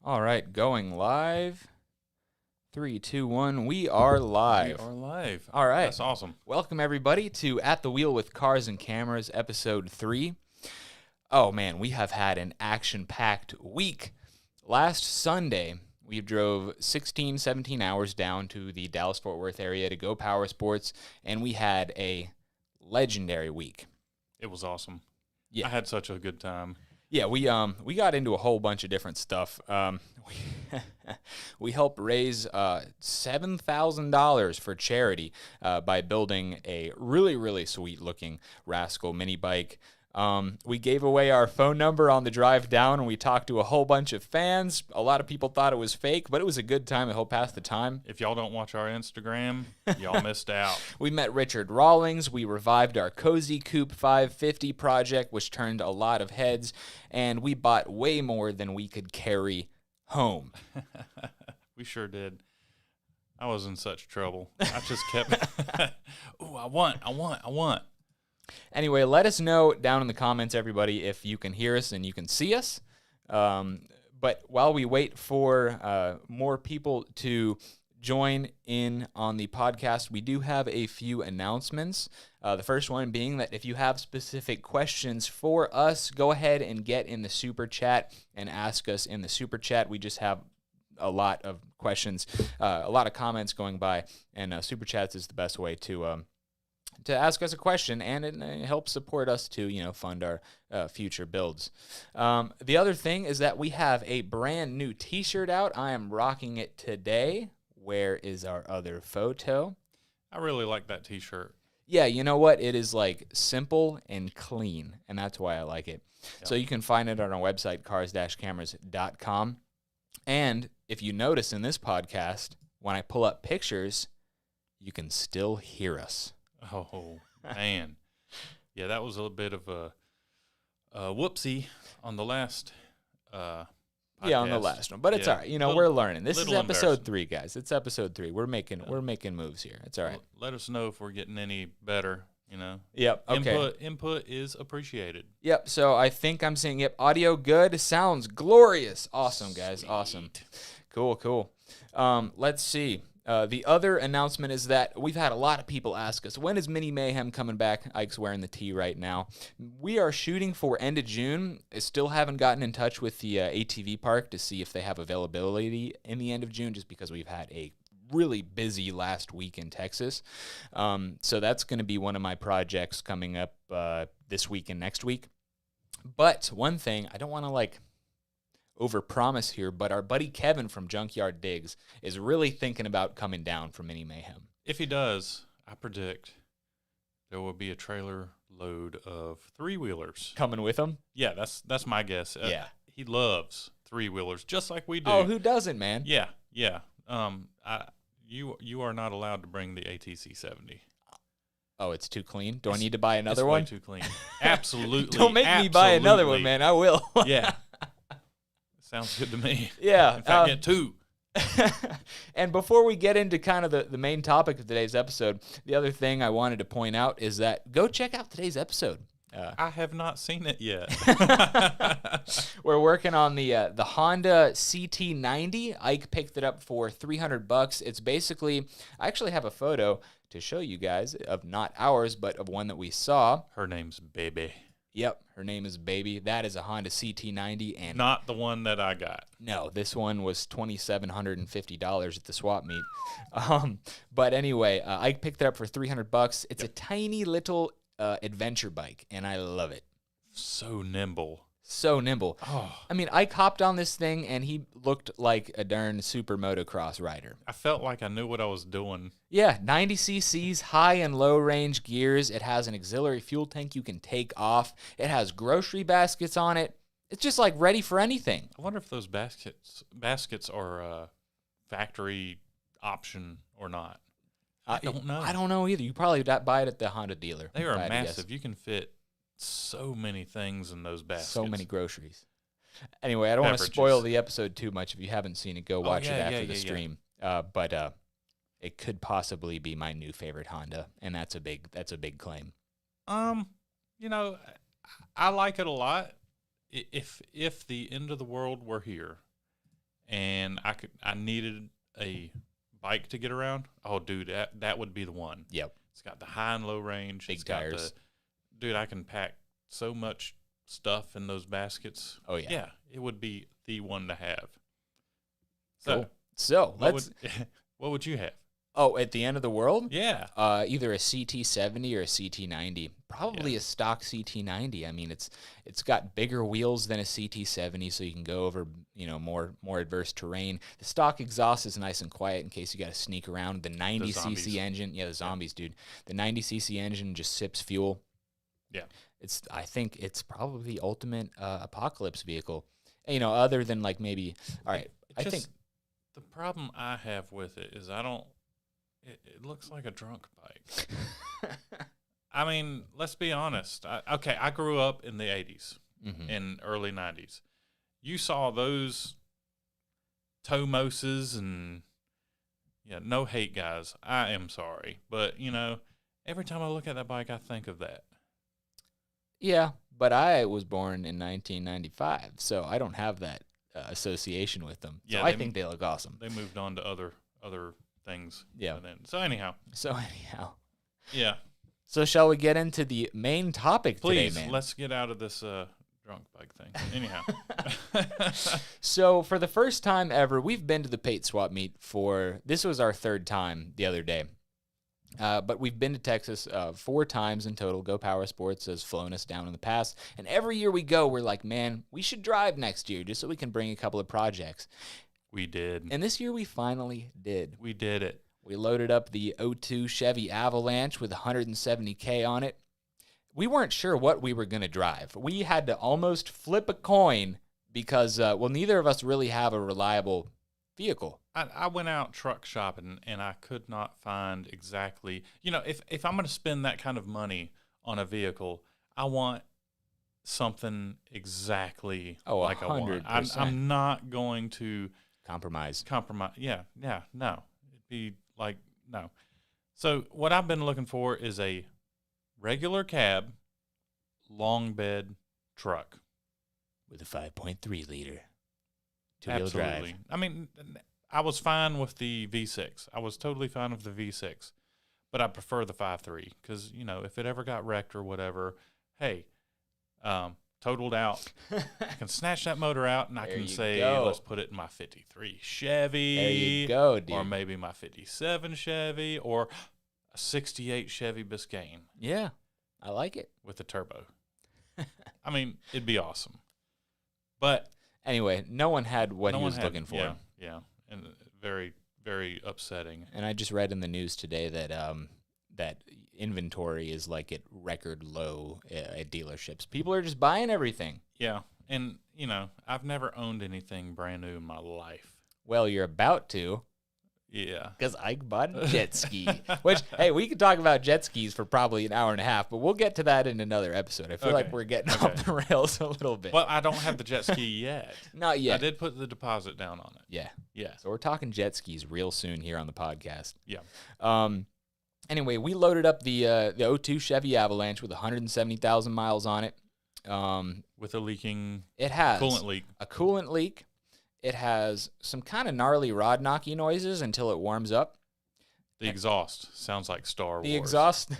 All right, going live. 3, 2, 1. We are live. We are live. All right. That's awesome. Welcome, everybody, to At the Wheel with Cars and Cameras, Episode 3. Oh, man, we have had an action-packed week. Last Sunday, we drove 16, 17 hours down to the Dallas-Fort Worth area to go power sports, and we had a legendary week. It was awesome. Yeah. I had such a good time. Yeah, we got into a whole bunch of different stuff. We helped raise $7,000 for charity by building a really, really sweet-looking Rascal mini bike. We gave away our phone number on the drive down, and we talked to a whole bunch of fans. A lot of people thought it was fake, but it was a good time to help pass the time. If y'all don't watch our Instagram, y'all missed out. We met Richard Rawlings. We revived our cozy Coupe 550 project, which turned a lot of heads, and we bought way more than we could carry home. We sure did. I was in such trouble. I just kept, oh, I want. Anyway, let us know down in the comments, everybody, if you can hear us and you can see us. But while we wait for more people to join in on the podcast, we do have a few announcements. The first one being that if you have specific questions for us, go ahead and get in the Super Chat and ask us in the Super Chat. We just have a lot of questions, a lot of comments going by, and Super Chats is the best way to ask us a question, and it helps support us to, fund our future builds. The other thing is that we have a brand new t-shirt out. I am rocking it today. Where is our other photo? I really like that t-shirt. Yeah, you know what? It is like simple and clean, and that's why I like it. Yep. So you can find it on our website, CarsandCameras.com. And if you notice in this podcast, when I pull up pictures, you can still hear us. Oh, man. Yeah, that was a bit of a whoopsie on the last podcast. Yeah, on the last one. But it's all right. We're learning. This is episode 3, guys. It's episode 3. We're making moves here. It's all right. Let us know if we're getting any better, Yep, okay. Input is appreciated. Yep, so I think I'm seeing, audio good. Sounds glorious. Awesome, guys. Sweet. Awesome. Cool. Let's see. The other announcement is that we've had a lot of people ask us, when is Mini Mayhem coming back? Ike's wearing the tee right now. We are shooting for end of June. I still haven't gotten in touch with the ATV park to see if they have availability in the end of June, just because we've had a really busy last week in Texas. So that's going to be one of my projects coming up this week and next week. But one thing, I don't want to overpromise here, but our buddy Kevin from Junkyard Digs is really thinking about coming down for Mini Mayhem. If he does, I predict there will be a trailer load of 3-wheelers coming with him. Yeah, that's my guess. Yeah, he loves 3-wheelers just like we do. Oh, who doesn't, man? Yeah. You are not allowed to bring the ATC 70. Oh, it's too clean. Do I need to buy another one? It's way too clean. Absolutely. Don't make me buy another one, man. I will. Yeah. Sounds good to me. Yeah. In fact, get 2. And before we get into kind of the main topic of today's episode, the other thing I wanted to point out is that go check out today's episode. I have not seen it yet. We're working on the Honda CT90. Ike picked it up for $300. It's basically, I actually have a photo to show you guys of not ours, but of one that we saw. Her name's Baby. Yep, her name is Baby. That is a Honda CT90, and not the one that I got. No, this one was $2,750 at the swap meet. But anyway, I picked it up for $300. It's a tiny little adventure bike, and I love it. So nimble. Oh. I mean, Ike hopped on this thing, and he looked like a darn super motocross rider. I felt like I knew what I was doing. Yeah, 90 cc's, high and low range gears. It has an auxiliary fuel tank you can take off. It has grocery baskets on it. It's just like ready for anything. I wonder if those baskets are factory option or not. I don't know. I don't know either. You probably buy it at the Honda dealer. They are massive. You can fit so many things in those baskets. So many groceries. Anyway, I don't want to spoil the episode too much. If you haven't seen it, go watch it after the stream. But it could possibly be my new favorite Honda, and that's a big claim. I like it a lot. If the end of the world were here and I needed a bike to get around. Oh, dude, that would be the one. Yep. It's got the high and low range. Big it's got tires. Dude, I can pack so much stuff in those baskets. Oh, yeah. Yeah, it would be the one to have. Cool. So what would you have? Oh, at the end of the world? Yeah. Either a CT70 or a CT90. Probably a stock CT90. I mean, it's got bigger wheels than a CT70, so you can go over more adverse terrain. The stock exhaust is nice and quiet in case you got to sneak around. The 90cc engine, the zombies, dude. The 90cc engine just sips fuel. Yeah. I think it's probably the ultimate apocalypse vehicle. Other than like maybe. All right, I think the problem I have with it is it looks like a drunk bike. I mean, let's be honest. I grew up in the 80s and early 90s. You saw those Tomoses and, no hate, guys. I am sorry. But, every time I look at that bike, I think of that. Yeah, but I was born in 1995, so I don't have that association with them. So I think they look awesome. They moved on to other things. Yeah. So anyhow. Yeah. So shall we get into the main topic today, man? Please, let's get out of this drunk bike thing. Anyhow. So for the first time ever, we've been to the Pate swap meet this was our third time the other day. But we've been to Texas 4 times in total. Go Power Sports has flown us down in the past. And every year we go, we're like, man, we should drive next year just so we can bring a couple of projects. We did. And this year we finally did. We did it. We loaded up the 02 Chevy Avalanche with 170K on it. We weren't sure what we were going to drive. We had to almost flip a coin because, neither of us really have a reliable vehicle. I went out truck shopping, and I could not find exactly, if I'm going to spend that kind of money on a vehicle, I want something exactly like 100%. I want. I'm not going to compromise. Yeah, no. It'd be like, no. So what I've been looking for is a regular cab, long bed truck. With a 5.3 liter. 2-wheel drive. I mean, I was fine with the V6. I was totally fine with the V6. But I prefer the 5.3 because, if it ever got wrecked or whatever, hey, totaled out. I can snatch that motor out and I can say, let's put it in my 53 Chevy. There you go, dude. Or maybe my 57 Chevy or a 68 Chevy Biscayne. Yeah, I like it. With a turbo. I mean, it'd be awesome. But anyway, no one had what he was looking for. Yeah, and very, very upsetting. And I just read in the news today that that inventory is like at record low at dealerships. People are just buying everything. Yeah, and I've never owned anything brand new in my life. Well, you're about to. Yeah. Because I bought a jet ski. Which, hey, we could talk about jet skis for probably an hour and a half, but we'll get to that in another episode. I feel like we're getting off the rails a little bit. Well, I don't have the jet ski yet. Not yet. I did put the deposit down on it. Yeah. Yeah. So we're talking jet skis real soon here on the podcast. Yeah. Anyway, we loaded up the 02 Chevy Avalanche with 170,000 miles on it. With a leaking coolant leak. A coolant leak. It has some kind of gnarly rod knocky noises until it warms up. The exhaust sounds like Star Wars. The exhaust.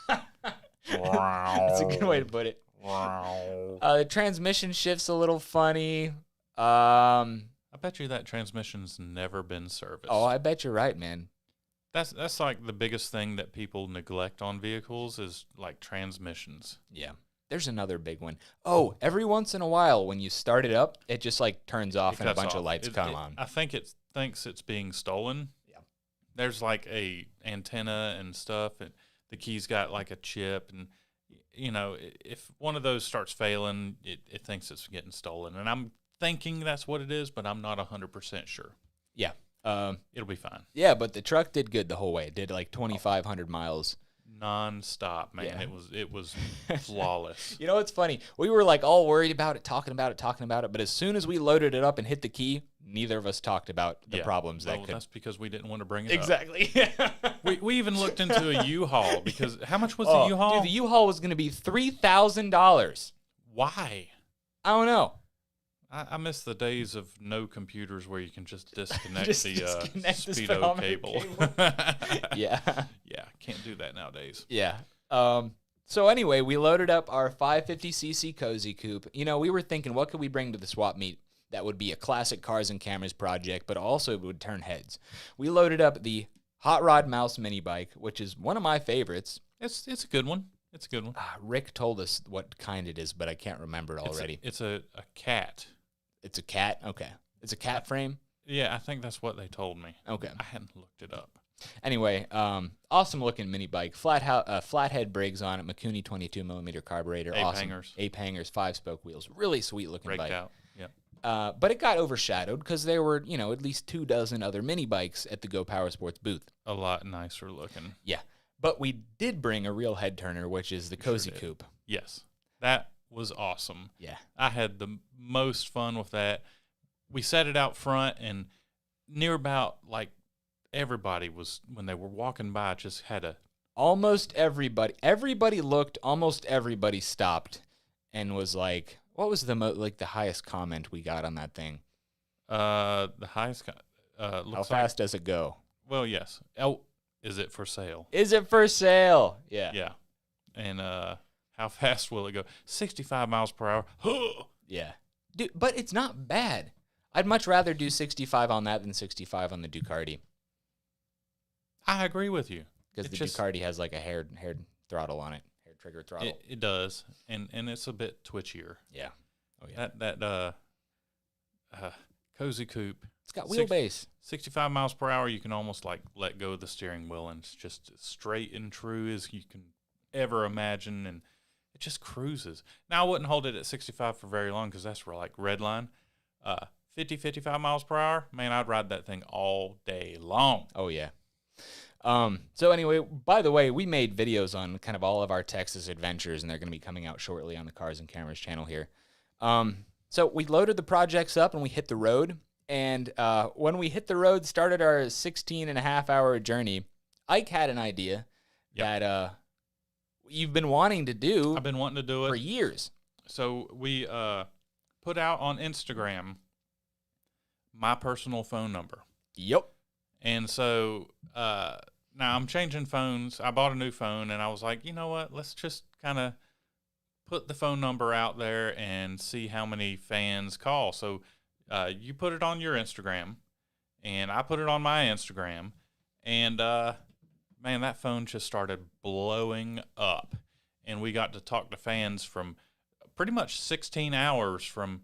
That's a good way to put it. The transmission shifts a little funny. I bet you that transmission's never been serviced. Oh, I bet you're right, man. That's like the biggest thing that people neglect on vehicles is like transmissions. Yeah. There's another big one. Oh, every once in a while when you start it up, it just like turns off and a bunch of lights come on. I think it thinks it's being stolen. Yeah. There's like a antenna and stuff, and the key's got like a chip, and if one of those starts failing, it thinks it's getting stolen. And I'm thinking that's what it is, but I'm not 100% sure. Yeah. It'll be fine. Yeah, but the truck did good the whole way. It did like 2,500 miles. Non-stop, man. Yeah. It was flawless. It's funny. We were like all worried about it, talking about it, but as soon as we loaded it up and hit the key, neither of us talked about the problems that could. That's because we didn't want to bring it exactly. up. We even looked into a U-Haul because how much was the U-Haul? Dude, the U-Haul was going to be $3,000. Why? I don't know. I miss the days of no computers where you can just disconnect disconnect the Speedo cable. Yeah. Yeah, can't do that nowadays. Yeah. So anyway, we loaded up our 550cc Cozy Coupe. You know, we were thinking, what could we bring to the swap meet that would be a classic Cars and Cameras project, but also would turn heads? We loaded up the Hot Rod Mouse mini bike, which is one of my favorites. It's a good one. It's a good one. Rick told us what kind it is, but I can't remember it already. It's a cat. It's a cat? Okay. It's a cat frame? Yeah, I think that's what they told me. Okay. I hadn't looked it up. Anyway, awesome looking mini bike. Flathead brakes on it, Mikuni 22mm carburetor. Ape hangers, 5-spoke wheels. Really sweet looking Raked bike. out. Yeah. But it got overshadowed because there were, at least 24 other mini bikes at the Go Power Sports booth. A lot nicer looking. Yeah. But we did bring a real head turner, which is the Cozy Coupe. Yes. That was awesome. Yeah. I had the most fun with that. We set it out front, and near about, everybody was, when they were walking by, just had a... Almost everybody looked, almost everybody stopped and was like, what was the highest comment we got on that thing? The highest... How fast does it go? Well, yes. Oh, is it for sale? Is it for sale? Yeah. Yeah. And how fast will it go? 65 miles per hour. Yeah. Dude, but it's not bad. I'd much rather do 65 on that than 65 on the Ducati. I agree with you. Because the Ducati has like a hair throttle on it, hair trigger throttle. It does, and it's a bit twitchier. Yeah. Oh yeah. That Cozy Coupe. It's got wheelbase. 65 miles per hour. You can almost let go of the steering wheel, and it's just as straight and true as you can ever imagine, and it just cruises. Now I wouldn't hold it at 65 for very long because that's for red line. 55 miles per hour. Man, I'd ride that thing all day long. Oh yeah. So anyway, by the way, we made videos on kind of all of our Texas adventures, and they're going to be coming out shortly on the Cars and Cameras channel here. So we loaded the projects up and we hit the road. And when we hit the road, started our 16.5-hour journey, Ike had an idea that you've been wanting to do. I've been wanting to do it for years. So we put out on Instagram my personal phone number. Yep. And so now I'm changing phones. I bought a new phone, and I was like, you know what? Let's just kind of put the phone number out there and see how many fans call. So you put it on your Instagram, and I put it on my Instagram, and man, that phone just started blowing up. And we got to talk to fans from pretty much 16 hours from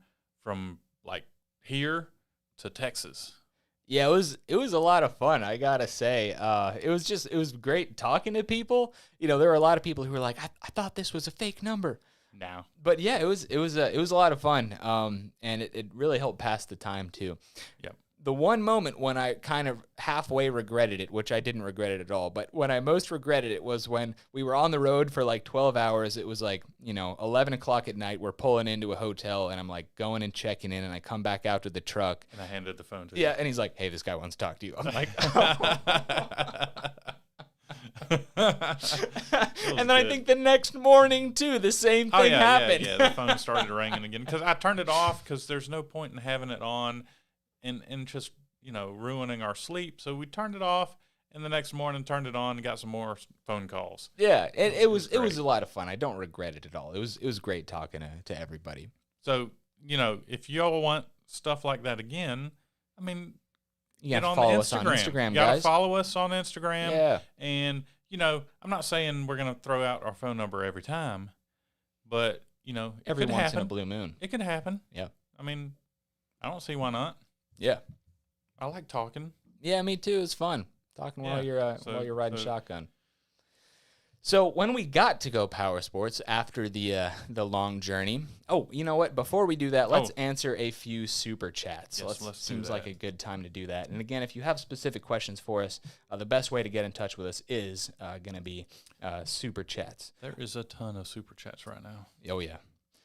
here to Texas. Yeah, it was a lot of fun, I gotta say. It was great talking to people. There were a lot of people who were like, I thought this was a fake number. No. But yeah, it was a lot of fun. And it really helped pass the time too. Yep. The one moment when I kind of halfway regretted it, which I didn't regret it at all, but when I most regretted it was when we were on the road for 12 hours. It was 11 o'clock at night. We're pulling into a hotel, and I'm going and checking in, and I come back out to the truck. And I handed the phone to you. Yeah, and he's like, hey, this guy wants to talk to you. I'm like, and then I think the next morning, too, the same thing happened. Yeah, the phone started ringing again because I turned it off because there's no point in having it on and just, ruining our sleep. So we turned it off, and the next morning turned it on and got some more phone calls. Yeah, and it was a lot of fun. I don't regret it at all. It was great talking to everybody. So, if y'all want stuff like that again, I mean, you got to follow us on Instagram, guys. You got to follow us on Instagram. Yeah. And, I'm not saying we're going to throw out our phone number every time, but, every once in a blue moon. It could happen. Yeah. I mean, I don't see why not. Yeah. I like talking. Yeah, me too. It's fun talking while you're riding shotgun. So when we got to Go Power Sports after the long journey, you know what? Before we do that, let's answer a few super chats. Yes, let's seems like a good time to do that. And again, if you have specific questions for us, the best way to get in touch with us is going to be super chats. There is a ton of super chats right now. Oh yeah.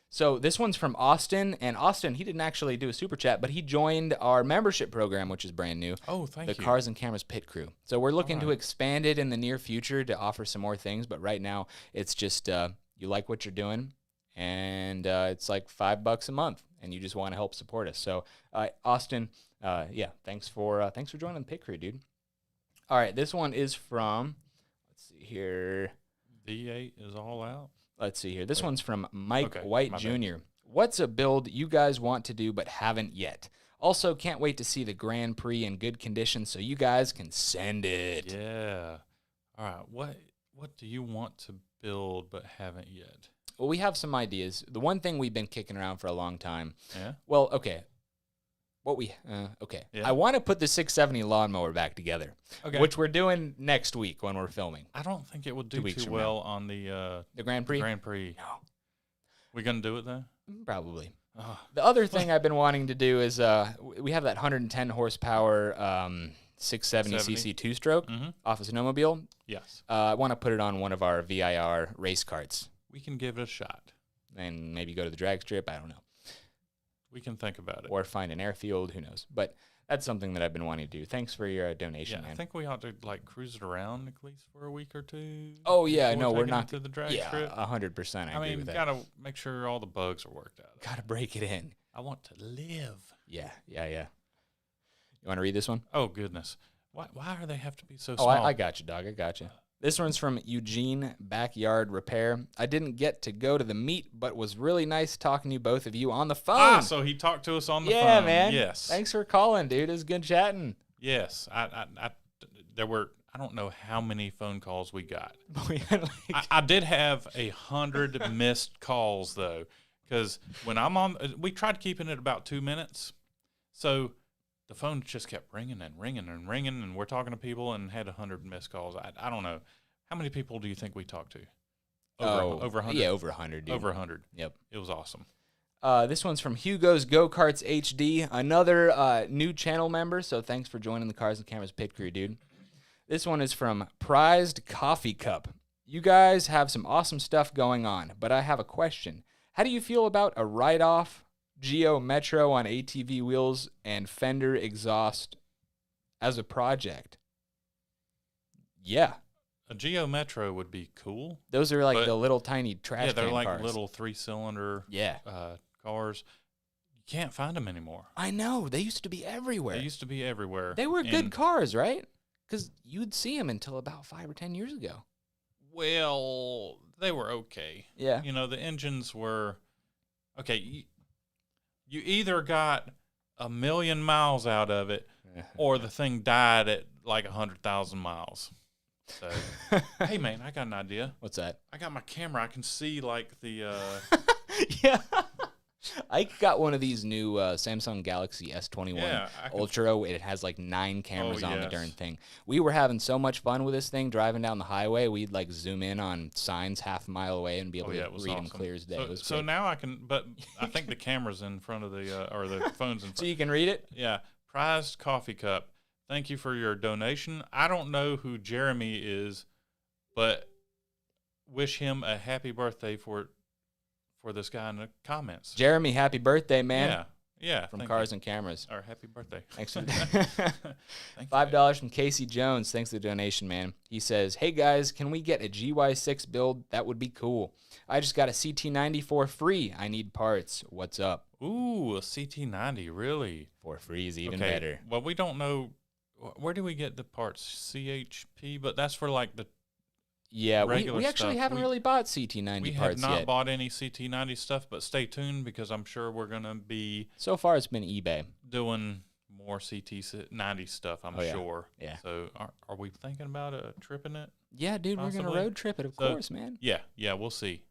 So this one's from Austin, and Austin, he didn't actually do a super chat, but he joined our membership program, which is brand new. Oh, thank you. The Cars and Cameras Pit Crew. So we're looking to expand it in the near future to offer some more things, but right now it's just you like what you're doing, and it's $5 a month, and you just want to help support us. So, Austin, thanks for joining the pit crew, dude. All right, this one is from, let's see here. V8 is all out. Let's see here. This one's from Mike Okay, White my Jr. bad. What's a build you guys want to do but haven't yet? Also, can't wait to see the Grand Prix in good condition so you guys can send it. Yeah. All right. What do you want to build but haven't yet? Well, we have some ideas. The one thing we've been kicking around for a long time. Yeah. Well, okay. Yeah. I want to put the 670 lawnmower back together, Okay. which we're doing next week when we're filming. I don't think it would 2 do weeks too from well on the Grand Prix? Grand Prix. No. We gonna do it though? Probably. Oh. The other thing I've been wanting to do is we have that 110 horsepower 670cc two-stroke off a snowmobile. Yes. I want to put it on one of our VIR race carts We can give it a shot. and maybe go to the drag strip. I don't know. We can think about it. Or find an airfield. Who knows? But that's something that I've been wanting to do. Thanks for your donation, Yeah, man. I think we ought to like cruise it around at least for a week or two. Oh, yeah. before No, we're taking not. it to the drag Yeah, strip. 100%. I agree mean, with that. gotta make sure all the bugs are worked out. Gotta break it in. I want to live. Yeah. You want to read this one? Oh goodness, why do they have to be so Oh, small? I got you, dog. I got you. This one's from Eugene Backyard Repair. I didn't get to go to the meet, but was really nice talking to both of you on the phone. So he talked to us on the phone. Yeah, man. Yes. Thanks for calling, dude. It was good chatting. Yes. There were, I don't know how many phone calls we got. We had like, I did have 100 missed calls though, because when I'm on, we tried keeping it about 2 minutes, so the phone just kept ringing and ringing and ringing, and we're talking to people and had 100 missed calls. I don't know, how many people do you think we talked to? Over 100. Yeah, over 100, dude. Over 100. Yep. It was awesome. This one's from Hugo's Go-Karts HD, another new channel member, so thanks for joining the Cars and Cameras pit crew, dude. This one is from Prized Coffee Cup. You guys have some awesome stuff going on, but I have a question. How do you feel about a write-off Geo Metro on ATV wheels and fender exhaust as a project? Yeah. A Geo Metro would be cool. Those are like But- the little tiny trash Yeah, they're can like cars. little 3-cylinder Yeah. cars. You can't find them anymore. I know. They used to be everywhere. They used to be everywhere. They were good And- cars, right? Because you'd see them until about 5 or 10 years ago. Well, they were okay. Yeah. You know, the engines were okay. You either got 1,000,000 miles out of it, or the thing died at like 100,000 miles. So, hey man, I got an idea. What's that? I got my camera. I can see like the. Yeah. I got one of these new Samsung Galaxy S21 Yeah, I can- Ultra. It has like 9 cameras Oh, on the yes. darn thing. We were having so much fun with this thing driving down the highway. We'd like zoom in on signs half a mile away and be able Oh, yeah, to it was read them awesome. clear as day. It was So great. now I can, but I think the camera's in front of the or the phone's in front. So you can read it? Yeah, Prized Coffee Cup. Thank you for your donation. I don't know who Jeremy is, but wish him a happy birthday for this guy in the comments. Jeremy, happy birthday, man. Yeah, yeah. From thank Cars you. and Cameras. Or happy birthday. Thanks for Thank you. $5 from Casey Jones. Thanks for the donation, man. He says, hey guys, can we get a GY6 build? That would be cool. I just got a CT90 for free. I need parts. What's up? Ooh, a CT90, really? For free is even Okay, better. Well, we don't know. Where do we get the parts? CHP, but that's for like the. Yeah, regular we actually stuff. haven't We- really bought CT90 We have parts not yet. bought any CT90 stuff, but stay tuned because I'm sure we're gonna be So far, it's been eBay. doing more CT90 stuff. I'm Oh, yeah. sure. Yeah. So are we thinking about a trip in it? Yeah, dude, we're Possibly. gonna road trip it, of So- course, man. Yeah. We'll see.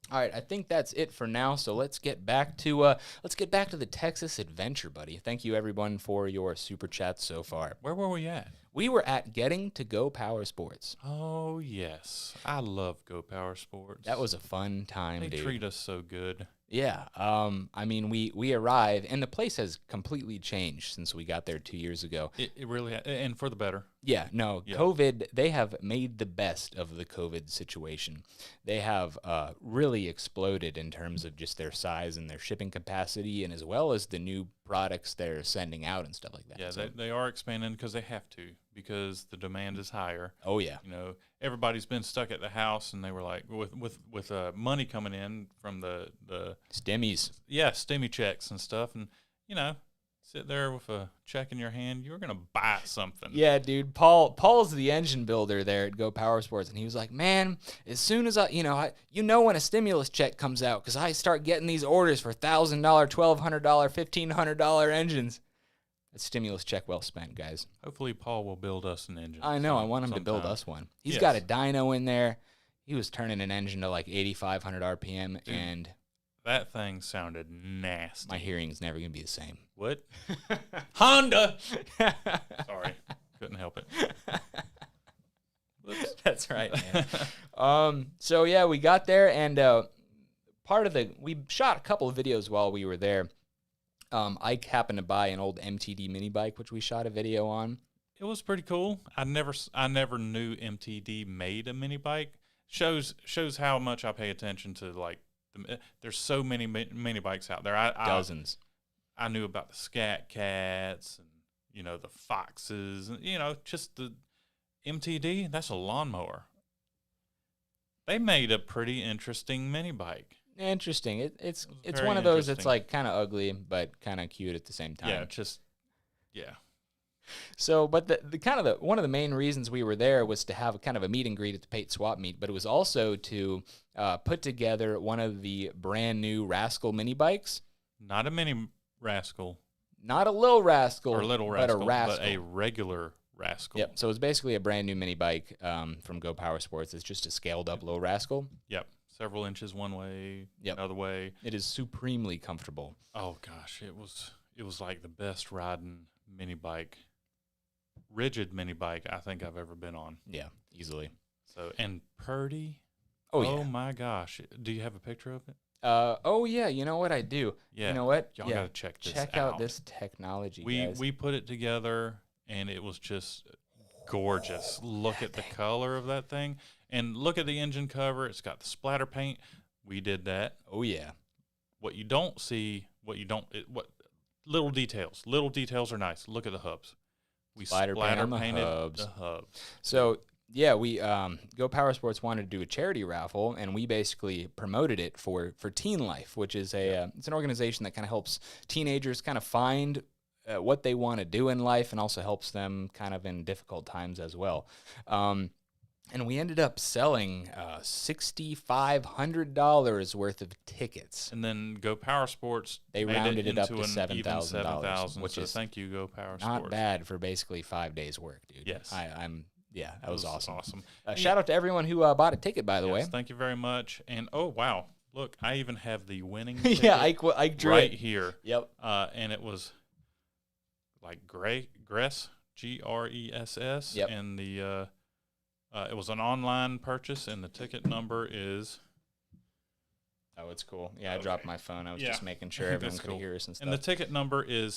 All right, I think that's it for now. So let's get back to the Texas adventure, buddy. Thank you everyone for your super chats so far. Where were we at? We were at Getting to Go Power Sports. Oh yes, I love Go Power Sports. That was a fun time, they dude. treat us so good. Yeah. I mean, we arrive, and the place has completely changed since we got there 2 years ago. It really and for the better. Yeah, no, Yeah. COVID, they have made the best of the COVID situation. They have really exploded in terms of just their size and their shipping capacity, and as well as the new products they're sending out and stuff like that. Yeah, So, they are expanding because they have to because the demand is higher. Oh yeah. You know, everybody's been stuck at the house, and they were like, with money coming in from the Stimmies. yeah, stimmy checks and stuff, and you know, sit there with a check in your hand, you're gonna buy something. Yeah, dude. Paul's the engine builder there at Go Power Sports, and he was like, "Man, as soon as when a stimulus check comes out, because I start getting these orders for $1,000, $1,200, $1,500 engines." That stimulus check well spent, guys. Hopefully, Paul will build us an engine. I know. I want him to build us one. He's Yes. got a dyno in there. He was turning an engine to like 8,500 RPM, Dude, and that thing sounded nasty. my hearing's never gonna be the same. What? Honda. Sorry, couldn't help it. Whoops. That's right, man. So yeah, we got there, and we shot a couple of videos while we were there. I happened to buy an old MTD mini bike, which we shot a video on. It was pretty cool. I never knew MTD made a mini bike. Shows how much I pay attention to, like, there's so many mini bikes out there. Dozens. I knew about the Scat Cats and, you know, the Foxes, and, you know, just the MTD. That's a lawnmower. They made a pretty interesting mini bike. Interesting. It's very one of those that's interesting. like kind of ugly but kind of cute at the same time. Yeah. So, but one of the main reasons we were there was to have kind of a meet and greet at the Pate swap meet, but it was also to put together one of the brand new Rascal mini bikes. Not a mini Rascal. Not a little Rascal, Or little Rascal, but a Rascal. but a regular Rascal. Yep. So it's basically a brand new mini bike from Go Power Sports. It's just a scaled up little Rascal. Yep. Several inches one way, Yep. another way. It is supremely comfortable. Oh gosh, it was like the best riding mini bike, rigid mini bike I think I've ever been on. Yeah, easily. So, and Purdy. Oh Oh yeah. my gosh, do you have a picture of it? Oh yeah. You know what I do? Yeah. You know what? Y'all Yeah. gotta check this Check out this technology, guys. We put it together, and it was just gorgeous. Look at the color of that thing, and look at the engine cover. It's got the splatter paint. We did that. Oh yeah. What you don't see, what little details. Little details are nice. Look at the hubs. We Splatter paint on the painted hubs. the hubs. So yeah, we Go Power Sports wanted to do a charity raffle, and we basically promoted it for Teen Life, which is it's an organization that kind of helps teenagers kind of find what they want to do in life, and also helps them kind of in difficult times as well. And we ended up selling $6,500 worth of tickets. And then Go Power Sports, They made rounded it up into to an even $7,000, $7,000, which so is thank you, Go Power Not Sports. bad for basically 5 days' work, dude. Yes. That was awesome. Awesome. Shout out to everyone who bought a ticket, by the way. Thank you very much. And oh wow, look, I even have the winning Yeah, ticket I drew right it. here. Yep. And it was like Gress, GRESS. Yep. And the it was an online purchase, and the ticket number is. Oh, it's cool. Yeah, I dropped my phone. I was Yeah. just making sure everyone That's could cool. hear us and stuff. And the ticket number is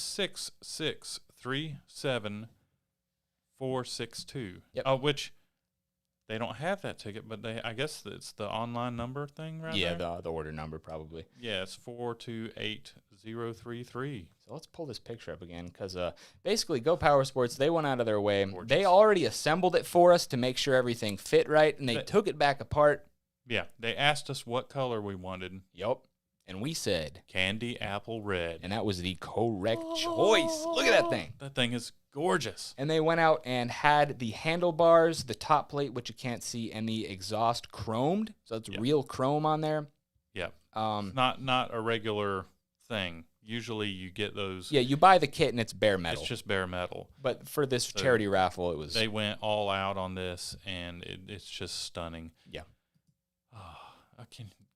6637462. Yep. Which they don't have that ticket, but I guess it's the online number thing right yeah, there. the order number probably. Yeah, it's 428033. So let's pull this picture up again, because basically Go Power Sports, they went out of their way. Gorgeous. They already assembled it for us to make sure everything fit right, and they But- took it back apart. Yeah, they asked us what color we wanted. Yup. And we said, Candy apple red. and that was the correct choice. Look at that thing. That thing is gorgeous. And they went out and had the handlebars, the top plate, which you can't see, and the exhaust chromed. So it's real chrome on there. Yeah. Um, Not a regular thing. Usually you get those. yeah, you buy the kit and it's bare metal. It's just bare metal. But for this charity raffle, it was. They went all out on this, and it's just stunning. Yeah.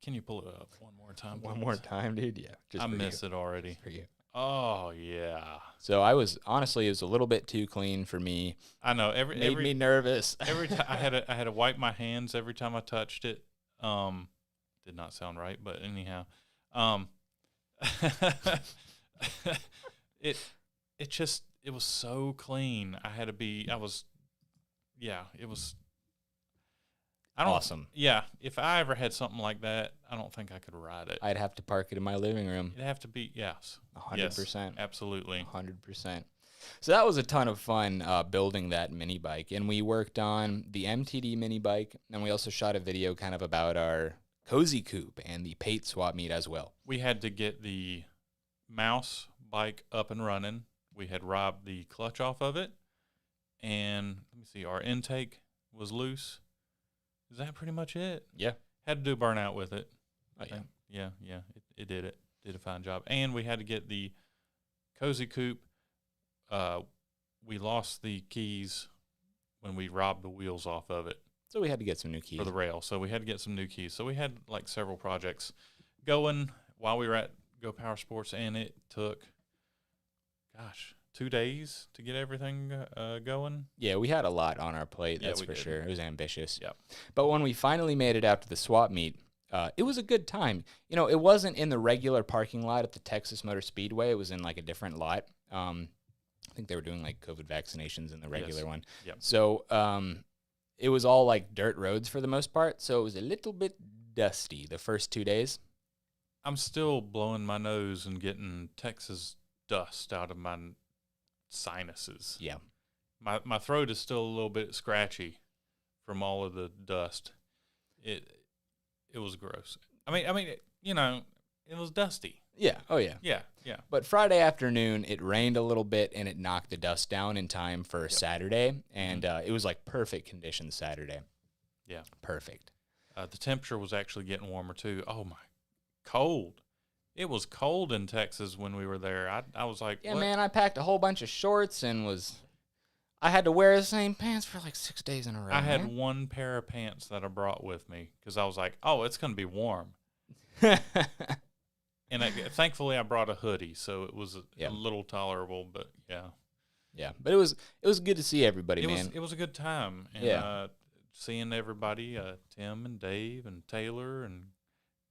Can you pull it up one more time? One please? more time, dude. Yeah. I miss it already. Just for you. Oh yeah. So I was honestly, it was a little bit too clean for me. I know. Made me nervous. Every time I had to wipe my hands every time I touched it. Did not sound right, but anyhow, it was so clean. It was. Awesome. Yeah, if I ever had something like that, I don't think I could ride it. I'd have to park it in my living room. It'd have to be 100%. Yes, absolutely. 100%. So that was a ton of fun building that mini bike. And we worked on the MTD mini bike. And we also shot a video kind of about our Cozy Coupe and the Pate swap meet as well. We had to get the mouse bike up and running. We had robbed the clutch off of it. And let me see, our intake was loose. Is that pretty much it? Yeah. Had to do burnout with it. Oh, yeah. Yeah. It did it. Did a fine job. And we had to get the Cozy Coupe. We lost the keys when we robbed the wheels off of it. So we had to get some new keys. For the rail. So we had to get some new keys. So we had like several projects going while we were at Go Power Sports, and it took, 2 days to get everything going. Yeah, we had a lot on our plate, Yeah, that's we for did. sure. It was ambitious. Yep. But when we finally made it out to the swap meet, it was a good time. You know, it wasn't in the regular parking lot at the Texas Motor Speedway. It was in like a different lot. I think they were doing like COVID vaccinations in the regular one. Yep. So it was all like dirt roads for the most part. So it was a little bit dusty the first 2 days. I'm still blowing my nose and getting Texas dust out of my sinuses. Yeah. My throat is still a little bit scratchy from all of the dust. It was gross. I mean, you know, it was dusty. Yeah. Oh, yeah. Yeah. But Friday afternoon, it rained a little bit, and it knocked the dust down in time for Saturday. And it was like perfect conditions Saturday. Yeah. Perfect. The temperature was actually getting warmer, too. Oh, my. Cold. It was cold in Texas when we were there. I was like, yeah, what? man, I packed a whole bunch of shorts and I had to wear the same pants for like 6 days in a row. I had one pair of pants that I brought with me because I was like, oh, it's going to be warm. And thankfully, I brought a hoodie, so it was a little tolerable. But yeah, yeah. But it was good to see everybody, man. It was a good time. And, seeing everybody, Tim and Dave and Taylor and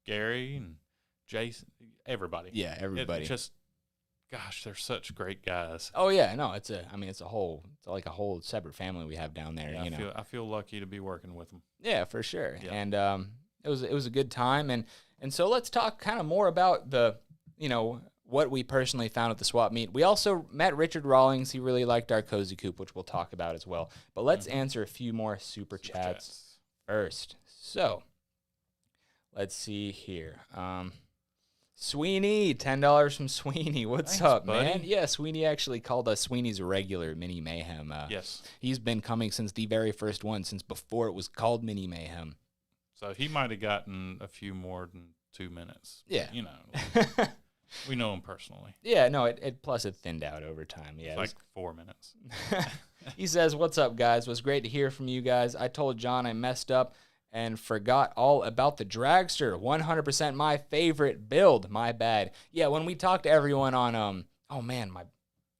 Gary and Jason, everybody. Yeah, everybody. Gosh, they're such great guys. Oh yeah, no, it's like a whole separate family we have down there. Yeah, you know, I feel lucky to be working with them. Yeah, for sure. Yeah. And it was a good time. And so let's talk kind of more about what we personally found at the swap meet. We also met Richard Rawlings. He really liked our Cozy Coupe, which we'll talk about as well. But let's answer a few more super chats first. So let's see here. Sweeney, $10 from Sweeney. What's up, buddy? man? Yeah, Sweeney actually called us Sweeney's regular Mini Mayhem. Yes. He's been coming since the very first one, since before it was called Mini Mayhem. So he might have gotten a few more than 2 minutes. Yeah. You know, we know him personally. Yeah, no, plus it thinned out over time. Yeah, It's like 4 minutes. He says, "What's up, guys? It was great to hear from you guys. I told John I messed up and forgot all about the dragster. 100% my favorite build. My bad." Yeah, when we talked to everyone on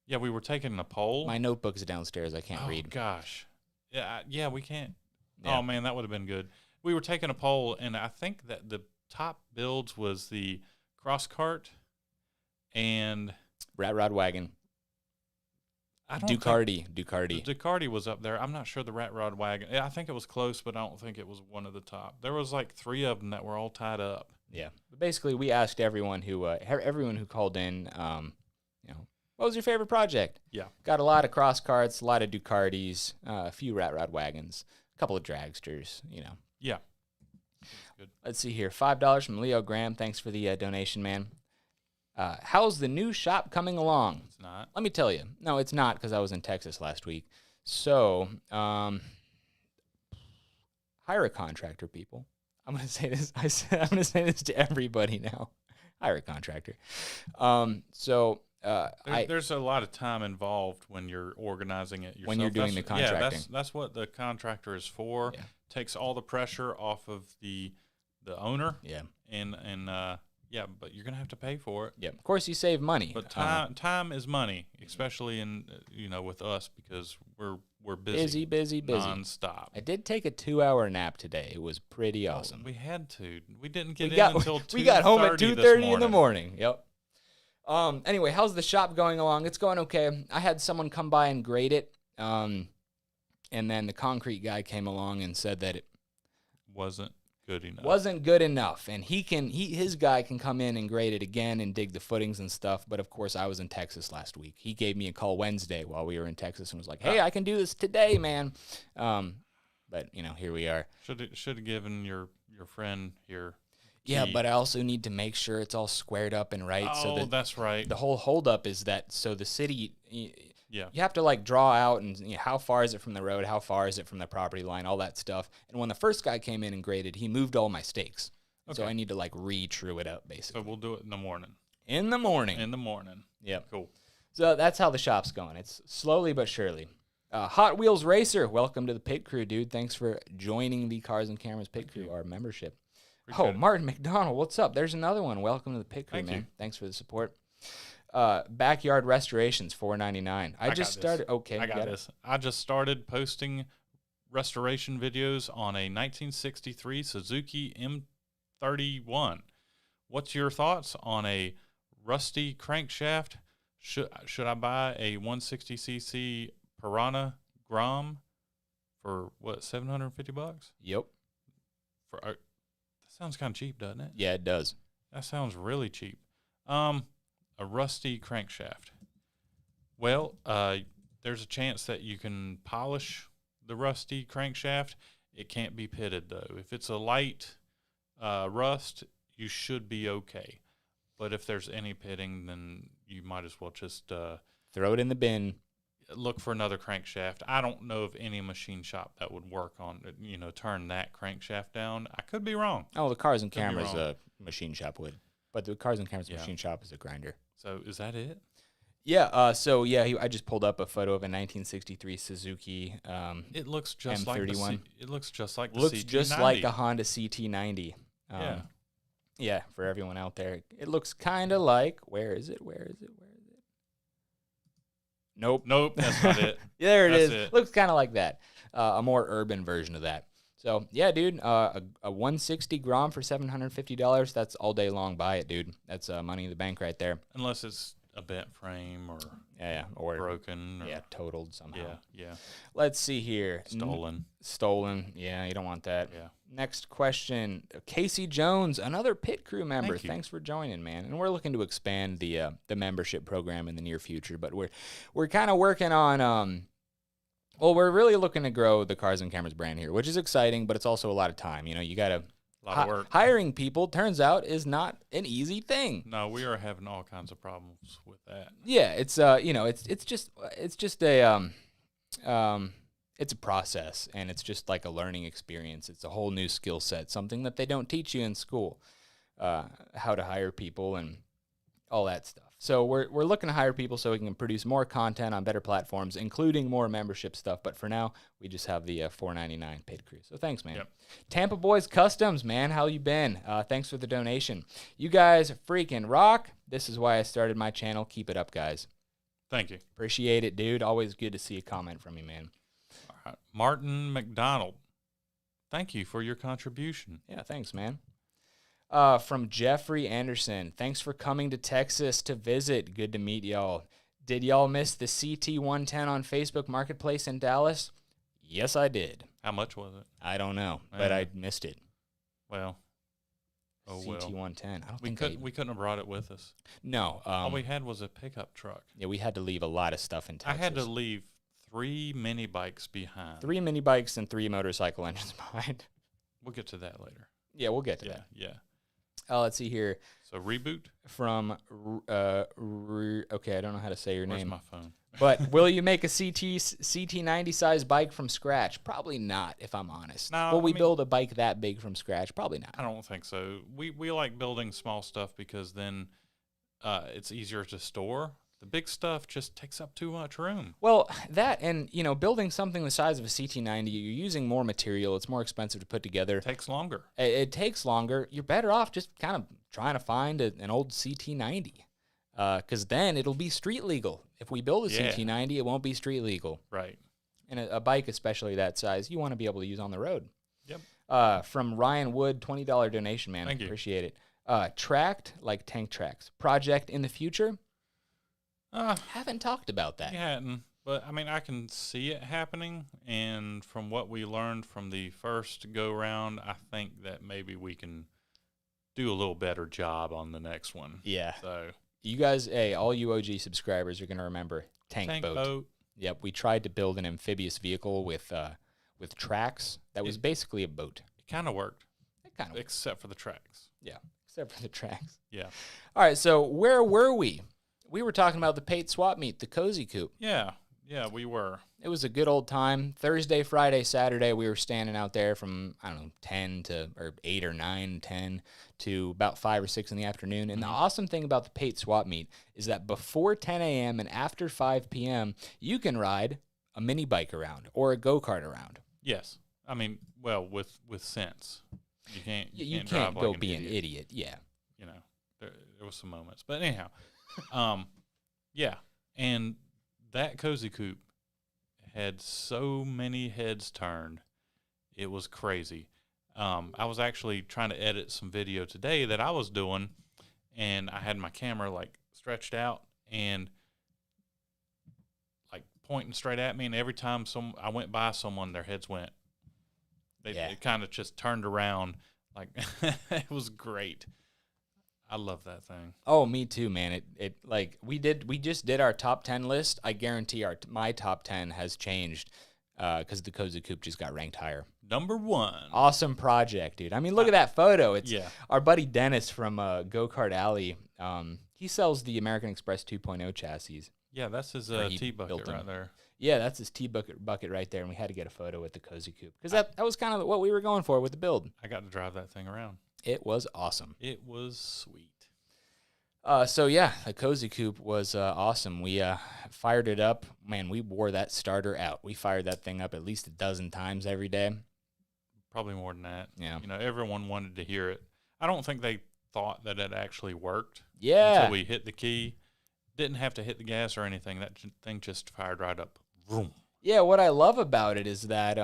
Yeah, we were taking a poll. my notebook's downstairs. I can't read. Gosh. Yeah, we can't. Yeah. Oh, man, that would have been good. We were taking a poll, and I think that the top builds was the cross cart and Rat Rod Wagon. I don't Ducati. The Ducati was up there. I'm not sure the Rat Rod Wagon. I think it was close, but I don't think it was one of the top. There was like 3 of them that were all tied up. Yeah. But basically, we asked everyone who called in, what was your favorite project? Yeah. Got a lot of cross carts, a lot of Ducatis, a few Rat Rod Wagons, a couple of dragsters, Yeah. Good. Let's see here. $5 from Leo Graham. Thanks for the donation, man. How's the new shop coming along? It's not. Let me tell you. No, it's not, because I was in Texas last week. So, hire a contractor, people. I'm going to say this. I'm going to say this to everybody now. Hire a contractor. There's a lot of time involved when you're organizing it yourself. When you're doing the contracting. Yeah, that's what the contractor is for. Yeah. Takes all the pressure off of the owner. Yeah. But you're gonna have to pay for it. Yeah. Of course, you save money. But time is money, especially in with us, because we're busy. Busy. Nonstop. I did take a 2-hour nap today. It was pretty awesome. We had to. We didn't get until 2:30. We got home at 2:30 in the morning. Yep. Anyway, how's the shop going along? It's going okay. I had someone come by and grade it. And then the concrete guy came along and said that it wasn't. good enough. Wasn't good enough, and his guy can come in and grade it again and dig the footings and stuff. But of course, I was in Texas last week. He gave me a call Wednesday while we were in Texas and was like, "Hey, I can do this today, man." But here we are. Should have given your friend here. Yeah, but I also need to make sure it's all squared up and right. Oh, that's right. The whole holdup is that the city. Yeah. You have to like draw out and how far is it from the road, how far is it from the property line, all that stuff. And when the first guy came in and graded, he moved all my stakes. Okay. So I need to like re-true it up basically. So we'll do it in the morning. In the morning. Yep. Cool. So that's how the shop's going. It's slowly but surely. Hot Wheels Racer, welcome to the pit crew, dude. Thanks for joining the Cars and Cameras pit crew, our membership. Appreciate it. Martin McDonald, what's up? There's another one. Welcome to the pit crew, man. Thanks for the support. Backyard Restorations, $4.99. I just started. Okay, I got this. I just started posting restoration videos on a 1963 Suzuki M31. What's your thoughts on a rusty crankshaft? Should I buy a 160cc Piranha Grom for what, $750? Yep. That sounds kind of cheap, doesn't it? Yeah, it does. That sounds really cheap. A rusty crankshaft. Well, there's a chance that you can polish the rusty crankshaft. It can't be pitted, though. If it's a light rust, you should be okay. But if there's any pitting, then you might as well just throw it in the bin. Look for another crankshaft. I don't know of any machine shop that would work on, turn that crankshaft down. I could be wrong. Oh, the Cars and Cameras machine shop would. But the Cars and Cameras machine shop is a grinder. So is that it? Yeah. I just pulled up a photo of a 1963 Suzuki. It looks just M31. It looks just like the looks CT90. just like a Honda CT90. Yeah. Yeah. For everyone out there, it looks kind of like. Where is it? Nope. That's not it. There it is. Looks kind of like that. A more urban version of that. So, yeah, dude, a 160 Grom for $750, that's all day long. Buy it, dude. That's money in the bank right there. Unless it's a bent frame or or broken. Or, totaled somehow. Yeah. Let's see here. Stolen. Yeah, you don't want that. Yeah. Next question. Casey Jones, another pit crew member. Thanks for joining, man. And we're looking to expand the membership program in the near future, but we're kind of working on we're really looking to grow the Cars and Cameras brand here, which is exciting, but it's also a lot of time. You got to a lot of work. Hiring people, turns out, is not an easy thing. No, we are having all kinds of problems with that. Yeah, it's it's a process, and it's just like a learning experience. It's a whole new skill set, something that they don't teach you in school, how to hire people and all that stuff. So we're looking to hire people so we can produce more content on better platforms, including more membership stuff. But for now, we just have the $4.99 paid crew. So thanks, man. Yep. Tampa Boys Customs, man. How you been? Thanks for the donation. You guys freaking rock. This is why I started my channel. Keep it up, guys. Thank you. Appreciate it, dude. Always good to see a comment from you, man. All right. Martin McDonald, thank you for your contribution. Yeah, thanks, man. From Jeffrey Anderson, thanks for coming to Texas to visit. Good to meet y'all. Did y'all miss the CT110 on Facebook Marketplace in Dallas? Yes, I did. How much was it? I don't know, but I missed it. Well, CT110. We couldn't have brought it with us. No. All we had was a pickup truck. Yeah, we had to leave a lot of stuff in Texas. I had to leave 3 mini bikes behind. 3 mini bikes and 3 motorcycle engines behind. We'll get to that later. Yeah, we'll get to that. Yeah. Let's see here. So reboot from okay, I don't know how to say your name. Where's my phone? But will you make a CT90 size bike from scratch? Probably not, if I'm honest. No, will we build a bike that big from scratch? Probably not. I don't think so. We like building small stuff because then it's easier to store. The big stuff just takes up too much room. Well, that and, building something the size of a CT90, you're using more material. It's more expensive to put together. It takes longer. It takes longer. You're better off just kind of trying to find an old CT90 because then it'll be street legal. If we build a CT90, it won't be street legal. Right. And a bike, especially that size, you want to be able to use on the road. Yep. From Ryan Wood, $20 donation, man. Thank you. Appreciate it. Tracked, like tank tracks. Project in the future? Haven't talked about that. You hadn't. But, I mean, I can see it happening, and from what we learned from the first go-round, I think that maybe we can do a little better job on the next one. Yeah. So You guys, hey, all you OG subscribers are going to remember tank boat. Yep, we tried to build an amphibious vehicle with tracks that was basically a boat. It kind of worked. It kind of except for the tracks. Yeah, except for the tracks. Yeah. All right, so where were we? We were talking about the Pate swap meet, the Cozy Coupe. Yeah, we were. It was a good old time. Thursday, Friday, Saturday, we were standing out there from, 8 or 9, 10 to about 5 or 6 in the afternoon. And the awesome thing about the Pate swap meet is that before 10 a.m. and after 5 p.m., you can ride a mini bike around or a go-kart around. Yes. I mean, well, with sense. You can't drive go like be an idiot. Yeah. You know, there was some moments. But anyhow, yeah. And that Cozy Coupe had so many heads turned. It was crazy. I was actually trying to edit some video today that I was doing, and I had my camera like stretched out and like pointing straight at me, and every time I went by someone, their heads went. They kind of just turned around. Like it was great. I love that thing. Oh, me too, man. It like we just did our top 10 list. I guarantee my top 10 has changed because the Cozy Coupe just got ranked higher. Number 1. Awesome project, dude. I mean, look at that photo. It's Yeah. our buddy Dennis from Go Kart Alley. He sells the American Express 2.0 chassis. Yeah, that's his he tea built bucket them. right there. Yeah, that's his tea bucket right there, and we had to get a photo with the Cozy Coupe because that was kind of what we were going for with the build. I got to drive that thing around. It was awesome. It was sweet. So yeah, the Cozy Coupe was awesome. We fired it up. Man, we wore that starter out. We fired that thing up at least a dozen times every day. Probably more than that. Yeah. You know, everyone wanted to hear it. I don't think they thought that it actually worked. Yeah. Until we hit the key. Didn't have to hit the gas or anything. That thing just fired right up. Vroom. Yeah, what I love about it is that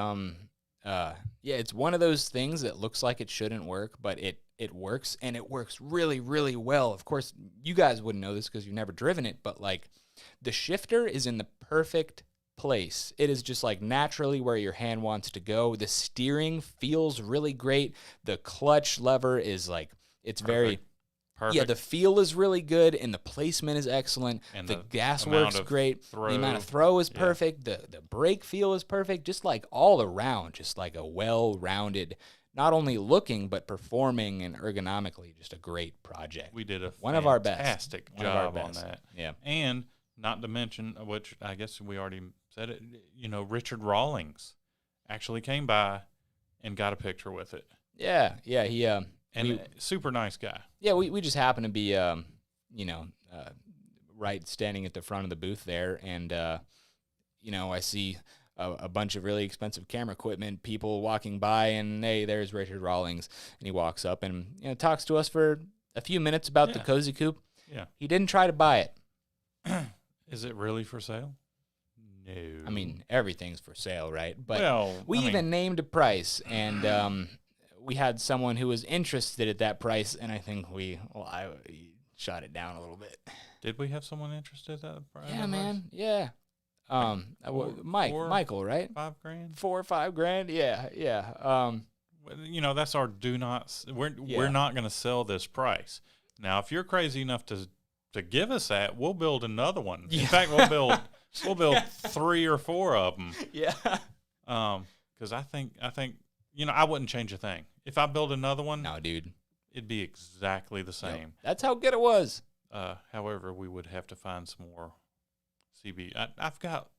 it's one of those things that looks like it shouldn't work, but it works, and it works really, really well. Of course, you guys wouldn't know this because you've never driven it, but like the shifter is in the perfect place. It is just like naturally where your hand wants to go. The steering feels really great. The clutch lever is like it's very Perfect. Yeah, the feel is really good, and the placement is excellent. And the gas amount works of great. throw. The amount of throw is Yeah. perfect. The brake feel is perfect. Just like all around, just like a well-rounded, not only looking but performing and ergonomically, just a great project. We did a One of our best. fantastic One of our job on best. that. Yeah. And not to mention, which I guess we already said it, you know, Richard Rawlings actually came by and got a picture with it. Yeah, he And super nice guy. Yeah, we just happen to be, right standing at the front of the booth there, and I see a bunch of really expensive camera equipment, people walking by, and hey, there's Richard Rawlings, and he walks up and talks to us for a few minutes about the Cozy Coupe. Yeah. He didn't try to buy it. Is it really for sale? No. I mean, everything's for sale, right? But well, we even named a price, and we had someone who was interested at that price, and I think I shot it down a little bit. Did we have someone interested at that price? Yeah, man. Yeah. Michael, right? $5,000? 4 or 5 grand. Yeah. That's our we're not going to sell this price. Now, if you're crazy enough to give us that, we'll build another one. Yeah. In fact, we'll build 3 or 4 of them. Yeah. Because I think I wouldn't change a thing. If I build another one, No, dude. it'd be exactly the same. Yep. That's how good it was. However, we would have to find some more CB. I've got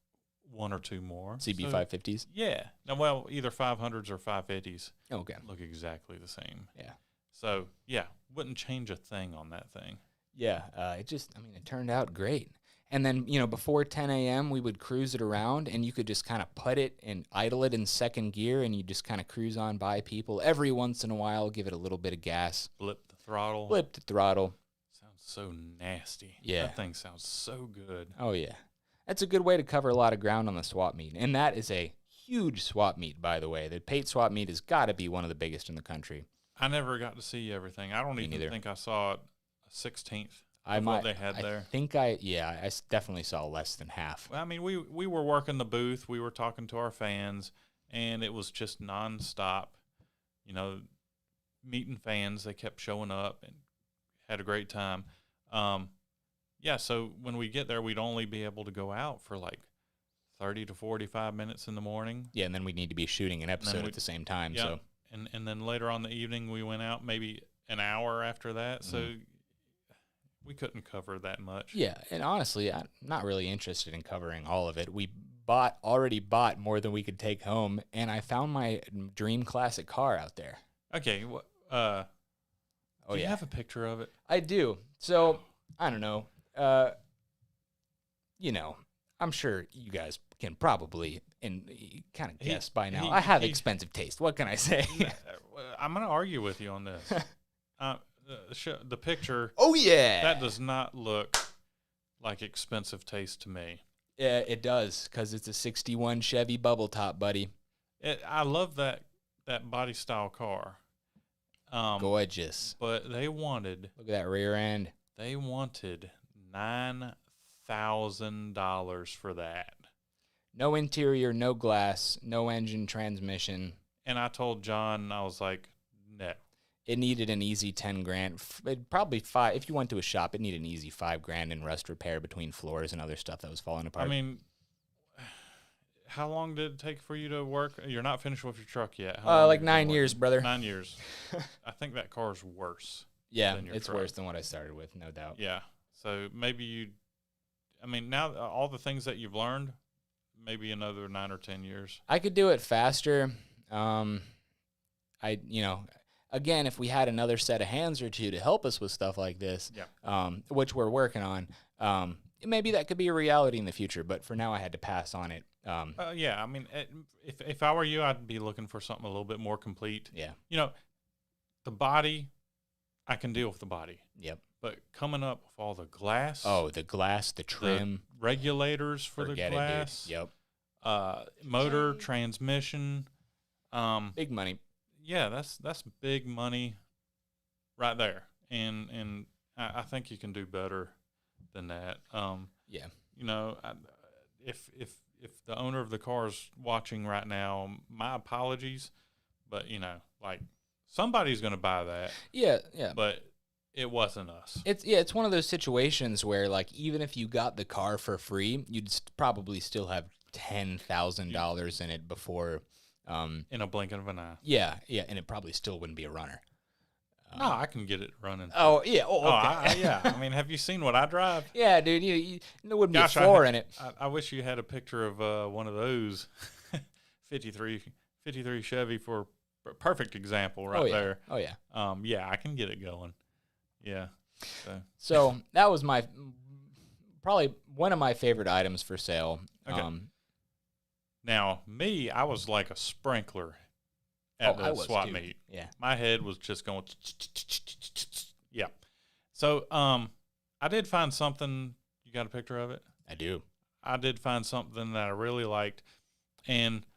1 or 2 more. CB So, 550s. yeah. Now, well, either 500s or 550s Okay. look exactly the same. Yeah. So, yeah, wouldn't change a thing on that thing. Yeah. It turned out great. And then, before 10 a.m., we would cruise it around, and you could just kind of put it and idle it in second gear, and you just kind of cruise on by people. Every once in a while, give it a little bit of gas. Flip the throttle. Flip the throttle. Sounds so nasty. Yeah. That thing sounds so good. Oh, yeah. That's a good way to cover a lot of ground on the swap meet. And that is a huge swap meet, by the way. The Pate swap meet has got to be one of the biggest in the country. I never got to see everything. I don't even neither. think I saw a 16th. what they had there? I definitely saw less than half. Well, I mean, we were working the booth. We were talking to our fans, and it was just nonstop. You know, meeting fans. They kept showing up and had a great time. Yeah, so when we get there, we'd only be able to go out for like 30 to 45 minutes in the morning. Yeah, and then we'd need to be shooting an episode at the same time. Yeah, so and then later on in the evening, we went out maybe an hour after that. So we couldn't cover that much. Yeah, and honestly, I'm not really interested in covering all of it. We already bought more than we could take home, and I found my dream classic car out there. Okay, do you have a picture of it? I do. So, I don't know. You know, I'm sure you guys can probably kind of guess by now. I have expensive taste. What can I say? I'm going to argue with you on this. The picture. Oh, yeah. That does not look like expensive taste to me. Yeah, it does, because it's a 61 Chevy bubble top, buddy. I love that body style car. Gorgeous. But they wanted. Look at that rear end. They wanted $9,000 for that. No interior, no glass, no engine, transmission. And I told John, I was like, no. It needed an easy 10 grand. Probably five. If you went to a shop, it needed an easy 5 grand in rust repair between floors and other stuff that was falling apart. I mean, how long did it take for you to work? You're not finished with your truck yet. Like 9 years, brother. 9 years. I think that car's worse. Yeah, it's worse than what I started with, no doubt. Yeah. So maybe now all the things that you've learned, maybe another 9 or 10 years. I could do it faster. Again, if we had another set of hands or two to help us with stuff like this, which we're working on, maybe that could be a reality in the future. But for now, I had to pass on it. Yeah, I mean, if I were you, I'd be looking for something a little bit more complete. Yeah. You know, the body, I can deal with the body. Yep. But coming up with all the glass. Oh, the glass, the trim. The regulators for the glass. It, dude. Yep. Motor, transmission. Big money. Yeah, that's big money right there. And I think you can do better than that. Yeah. You know, if the owner of the car is watching right now, my apologies, but somebody's going to buy that. Yeah, yeah. But it wasn't us. It's one of those situations where even if you got the car for free, you'd probably still have $10,000 in it before. In a blink of an eye. Yeah, and it probably still wouldn't be a runner. No, I can get it running. Oh, yeah. Oh, okay. Yeah. I mean, have you seen what I drive? Yeah, dude. There wouldn't be a floor in it. I wish you had a picture of one of those 53 Chevy for a perfect example there. Oh, yeah. Yeah, I can get it going. Yeah. So that was probably one of my favorite items for sale. Okay. Now, I was like a sprinkler at the swap meet. Yeah. My head was just going, yeah. So, I did find something. You got a picture of it? I do. I did find something that I really liked. And,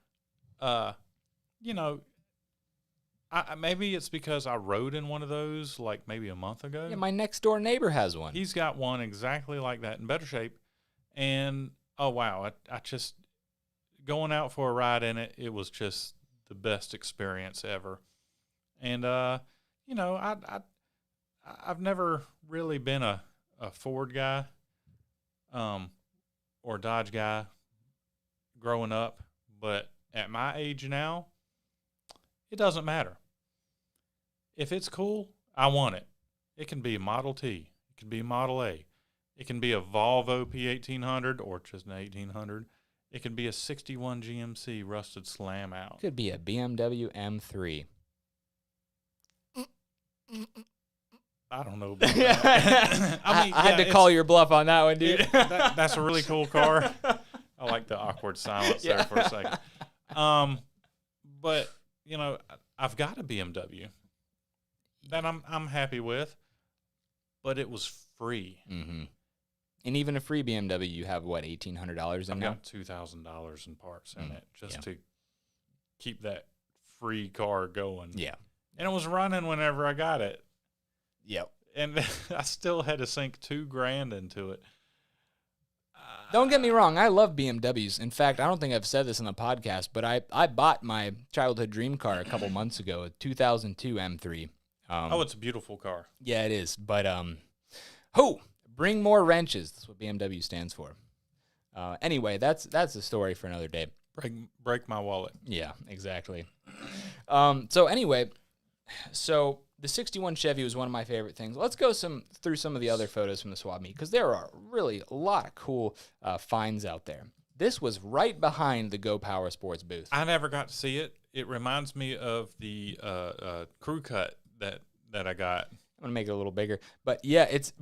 maybe it's because I rode in one of those like maybe a month ago. Yeah, my next door neighbor has one. He's got one exactly like that in better shape. And, oh, wow, I just... going out for a ride in it, it was just the best experience ever. And, I've never really been a Ford guy or Dodge guy growing up. But at my age now, it doesn't matter. If it's cool, I want it. It can be a Model T. It can be a Model A. It can be a Volvo P1800 or just an 1800. It could be a 61 GMC rusted slam out. Could be a BMW M3. I don't know about that. I had to call your bluff on that one, dude. That's a really cool car. I like the awkward silence there for a second. But, I've got a BMW that I'm happy with, but it was free. Mm-hmm. And even a free BMW, you have, what, $1,800 in now? I've got $2,000 in parts in it just to keep that free car going. Yeah. And it was running whenever I got it. Yep. and I still had to sink $2,000 into it. Don't get me wrong, I love BMWs. In fact, I don't think I've said this in the podcast, but I bought my childhood dream car a couple months ago, a 2002 M3. It's a beautiful car. Yeah, it is. But bring more wrenches. That's what BMW stands for. Anyway, that's the story for another day. Break my wallet. Yeah, exactly. So the 61 Chevy was one of my favorite things. Let's go through some of the other photos from the swap meet, because there are really a lot of cool finds out there. This was right behind the Go Power Sports booth. I never got to see it. It reminds me of the crew cut that I got. I'm gonna make it a little bigger, but yeah, it's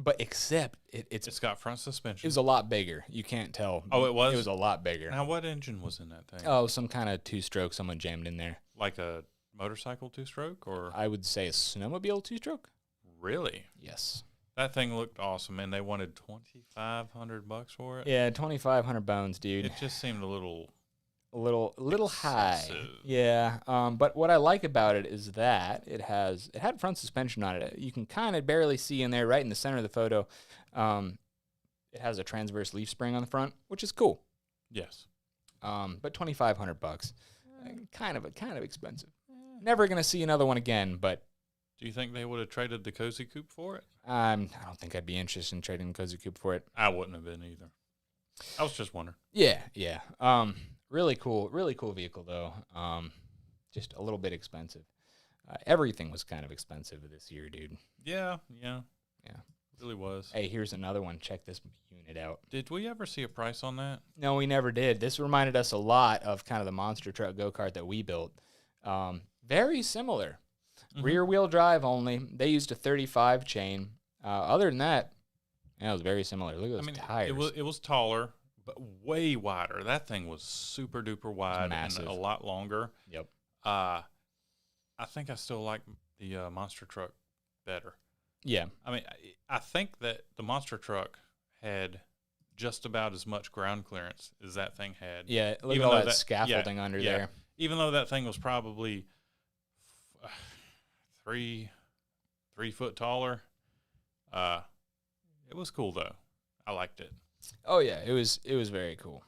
got front suspension. It was a lot bigger. You can't tell. Oh, it was. It was a lot bigger. Now, what engine was in that thing? Oh, some kind of two-stroke someone jammed in there. Like a motorcycle two-stroke, or I would say a snowmobile two-stroke. Really? Yes. That thing looked awesome, and they wanted $2,500 for it. Yeah, 2,500 bones, dude. It just seemed a little high. Yeah. But what I like about it is that it had front suspension on it. You can kind of barely see in there, right in the center of the photo. It has a transverse leaf spring on the front, which is cool. Yes. But $2,500, kind of expensive. Never gonna see another one again. But do you think they would have traded the Cozy Coupe for it? I don't think I'd be interested in trading the Cozy Coupe for it. I wouldn't have been either. I was just wondering. Yeah. Really cool vehicle though. Just a little bit expensive. Everything was kind of expensive this year, dude. Yeah. Really was. Hey, here's another one. Check this unit out. Did we ever see a price on that? No, we never did. This reminded us a lot of kind of the monster truck go-kart that we built. Very similar. Mm-hmm. Rear wheel drive only. They used a 35 chain. Other than that, it was very similar. Look at those tires. It was taller, but way wider. That thing was super duper wide and a lot longer. Yep. I think I still like the monster truck better. Yeah. I mean, I think that the monster truck had just about as much ground clearance as that thing had. Yeah, look at all that scaffolding under there. Even though that thing was probably 3 foot taller, it was cool though. I liked it. Oh yeah, it was very cool.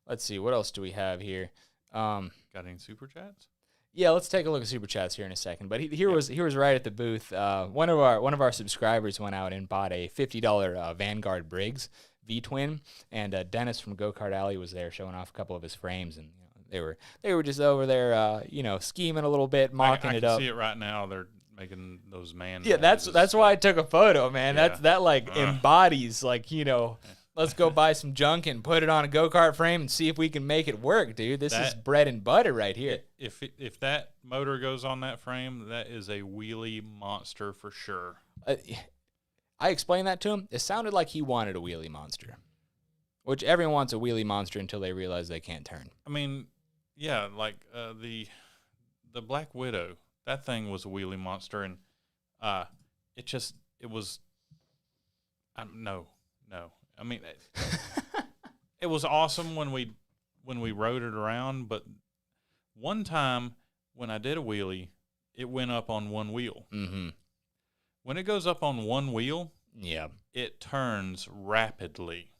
Let's see, what else do we have here? Got any super chats? Yeah, let's take a look at super chats here in a second. But he was right at the booth. One of our subscribers went out and bought a $50 Vanguard Briggs V-twin, and Dennis from Go Kart Alley was there showing off a couple of his frames, and they were just over there, scheming a little bit, mocking it up. I can see it right now. They're making those man. Yeah, that's why I took a photo, man. Yeah. That embodies let's go buy some junk and put it on a go-kart frame and see if we can make it work, dude. This is bread and butter right here. If that motor goes on that frame, that is a wheelie monster for sure. I explained that to him. It sounded like he wanted a wheelie monster, which everyone wants a wheelie monster until they realize they can't turn. I mean, yeah, like the Black Widow, that thing was a wheelie monster, and it was. No. I mean, it was awesome when we rode it around, but one time when I did a wheelie, it went up on one wheel. Mm-hmm. When it goes up on one wheel, yeah, it turns rapidly.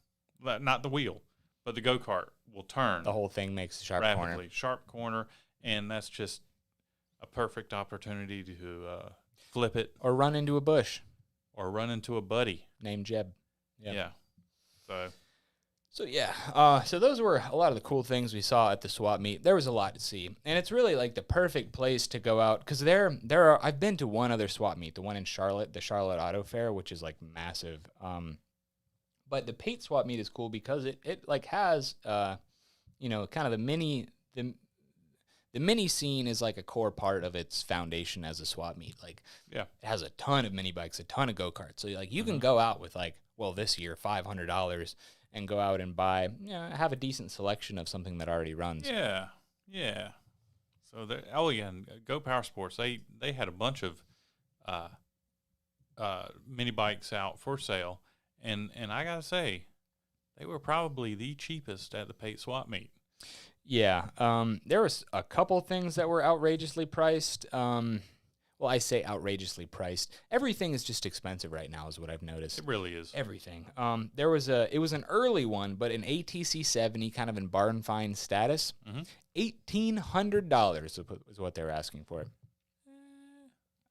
Not the wheel, but the go-kart will turn. The whole thing makes a sharp rapidly, corner. Sharp corner, and that's just a perfect opportunity to flip it. Or run into a bush. Or run into a buddy. Named Jeb. Yep. Yeah. So yeah, so those were a lot of the cool things we saw at the swap meet. There was a lot to see, and it's really like the perfect place to go out because I've been to one other swap meet, the one in Charlotte, the Charlotte Auto Fair, which is like massive. But the Pate swap meet is cool because it like has kind of the mini scene is like a core part of its foundation as a swap meet. Like, yeah, it has a ton of mini bikes, a ton of go karts. So like you can go out with this year $500 and go out and buy, have a decent selection of something that already runs. Yeah. So and Go Power Sports, they had a bunch of mini bikes out for sale, and I gotta say, they were probably the cheapest at the Pate swap meet. Yeah, there was a couple things that were outrageously priced. One Well, I say outrageously priced. Everything is just expensive right now, is what I've noticed. It really is. Everything. It was an early one, but an ATC 70, kind of in barn find status. $1,800 is what they're asking for.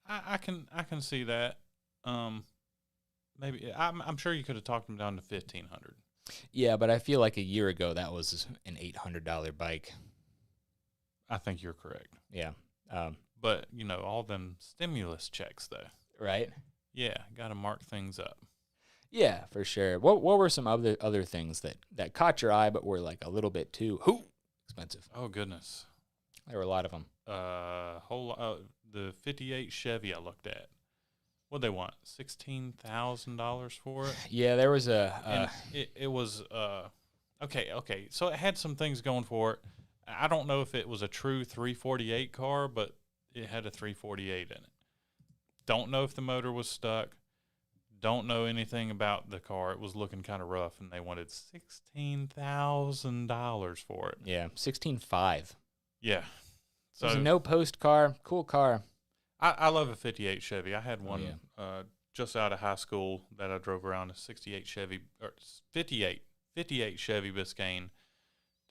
I can see that. Maybe I'm sure you could have talked them down to $1,500. Yeah, but I feel like a year ago that was an $800 bike. I think you're correct. Yeah. But, all them stimulus checks, though. Right? Yeah, got to mark things up. Yeah, for sure. What were some other things that caught your eye but were like a little bit too expensive? Oh, goodness. There were a lot of them. The 58 Chevy I looked at. What'd they want? $16,000 for it? Yeah, there was a... it was... Okay. So it had some things going for it. I don't know if it was a true 348 car, but it had a 348 in it. Don't know if the motor was stuck. Don't know anything about the car. It was looking kind of rough, and they wanted $16,000 for it. Yeah, 16.5. Yeah. So it was a no-post car. Cool car. I love a 58 Chevy. I had one just out of high school that I drove around, a 68 Chevy, or 58 Chevy Biscayne.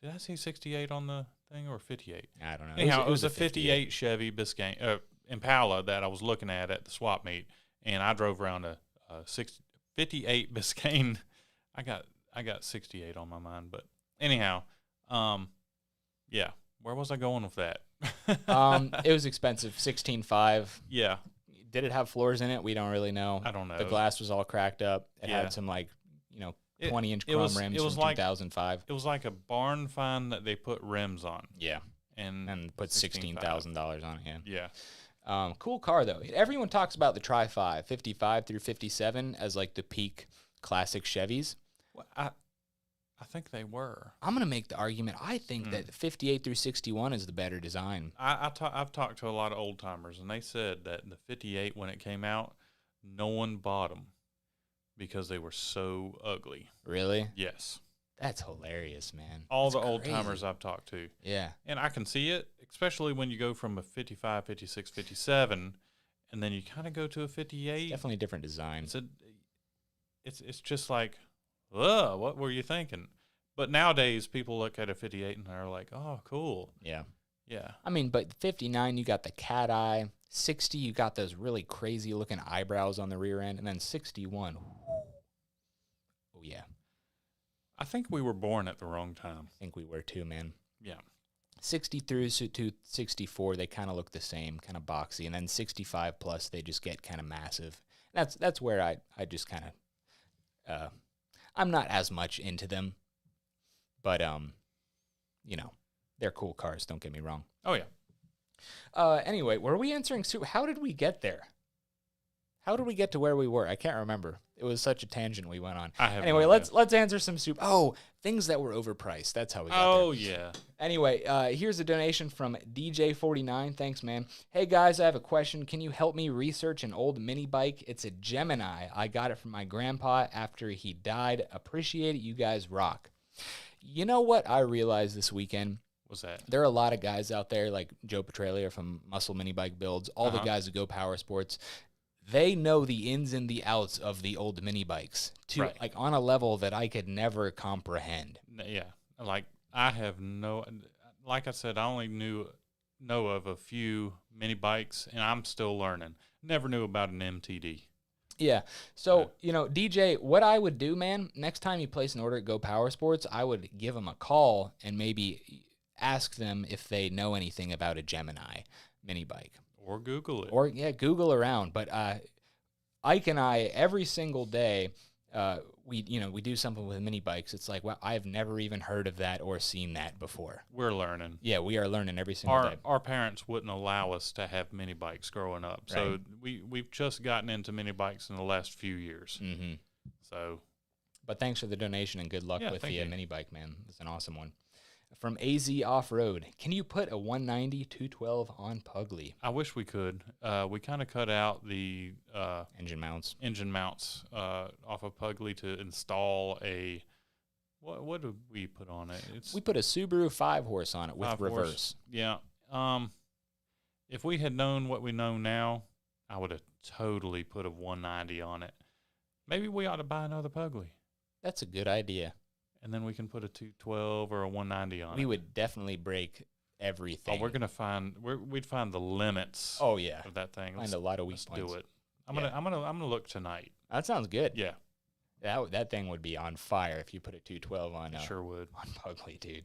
Did I see 68 on the thing or 58? I don't know. Anyhow, it was a 58 Chevy Biscayne Impala that I was looking at the swap meet, and I drove around a 58 Biscayne. I got 68 on my mind, but anyhow, yeah. Where was I going with that? It was expensive, 16.5. Yeah. Did it have floors in it? We don't really know. I don't know. The glass was all cracked up. It had some 20-inch chrome rims from 2005. It was like a barn find that they put rims on. Yeah. And put $16,000 on it. Yeah. Cool car, though. Everyone talks about the Tri-5, 55 through 57, as like the peak classic Chevys. Well, I think they were. I'm going to make the argument. I think that 58 through 61 is the better design. I've talked to a lot of old-timers, and they said that the 58, when it came out, no one bought them because they were so ugly. Really? Yes. That's hilarious, man. All the old-timers I've talked to. Yeah. And I can see it, especially when you go from a 55, 56, 57, and then you kind of go to a 58. Definitely a different design. It's just like, ugh, what were you thinking? But nowadays, people look at a 58 and they're like, oh, cool. Yeah. Yeah. I mean, but 59, you got the cat eye. 60, you got those really crazy-looking eyebrows on the rear end. And then 61, oh, yeah. I think we were born at the wrong time. I think we were too, man. Yeah. 60 through to 64, they kind of look the same, kind of boxy. And then 65 plus, they just get kind of massive. That's where I just kind of... I'm not as much into them, but they're cool cars. Don't get me wrong. Oh yeah. Anyway, were we answering? How did we get there? How did we get to where we were? I can't remember. It was such a tangent we went on. Anyway, let's answer some soup. Oh, things that were overpriced. That's how we got there. Oh yeah. Anyway, here's a donation from DJ49. Thanks, man. Hey guys, I have a question. Can you help me research an old mini bike? It's a Gemini. I got it from my grandpa after he died. Appreciate it. You guys rock. You know what I realized this weekend? What's that? There are a lot of guys out there like Joe Petralia from Muscle Mini Bike Builds, all the guys who go power sports. They know the ins and the outs of the old mini bikes like on a level that I could never comprehend. Yeah. Like I have like I said, I only know of a few mini bikes and I'm still learning. Never knew about an MTD. Yeah. So, DJ, what I would do, man, next time you place an order at Go Power Sports, I would give them a call and maybe ask them if they know anything about a Gemini mini bike. Or Google it. Or, Google around. But Ike and I, every single day, we do something with mini bikes. It's like, well, I've never even heard of that or seen that before. We're learning. Yeah, we are learning every single day. Our parents wouldn't allow us to have mini bikes growing up. Right. So we've just gotten into mini bikes in the last few years. Mm-hmm. So, but thanks for the donation and good luck with the mini bike, man. It's an awesome one. From AZ Off-Road, can you put a 190 212 on Pugly? I wish we could. We kind of cut out the engine mounts off of Pugly to install a what did we put on it? We put a Subaru 5-horse on it with reverse. Yeah. If we had known what we know now, I would have totally put a 190 on it. Maybe we ought to buy another Pugly. That's a good idea. And then we can put a 212 or a 190 on it. We would definitely break everything. Oh, we'd find the limits. Oh yeah, of that thing. Find a lot of weak points. Let's do it. I'm gonna look tonight. That sounds good. Yeah, that thing would be on fire if you put a 212 on. Sure would. On Pugly, dude.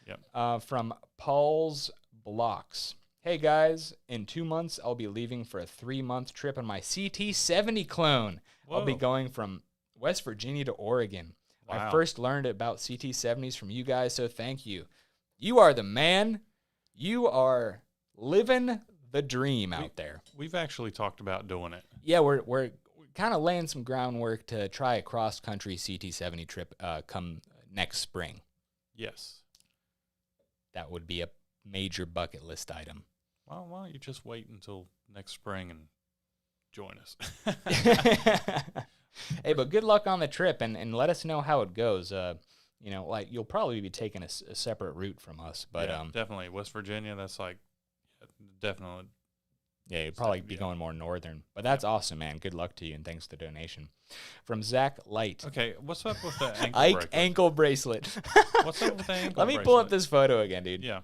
Yep. From Paul's Blocks. Hey guys, in 2 months I'll be leaving for a 3-month trip on my CT70 clone. Whoa. I'll be going from West Virginia to Oregon. Wow. I first learned about CT70s from you guys, so thank you. You are the man. You are living the dream out there. We've actually talked about doing it. Yeah, we're kind of laying some groundwork to try a cross-country CT70 trip come next spring. Yes. That would be a major bucket list item. Well, why don't you just wait until next spring and join us? Hey, but good luck on the trip, and let us know how it goes. Like you'll probably be taking a separate route from us, but yeah, definitely West Virginia. That's like definitely. Yeah, you'd probably be going more northern, but that's awesome, man. Good luck to you, and thanks for the donation. From Zach Light. Okay, what's up with the ankle Ike bracelet? ankle bracelet. What's up with the ankle Let me pull up this photo again, dude. Yeah.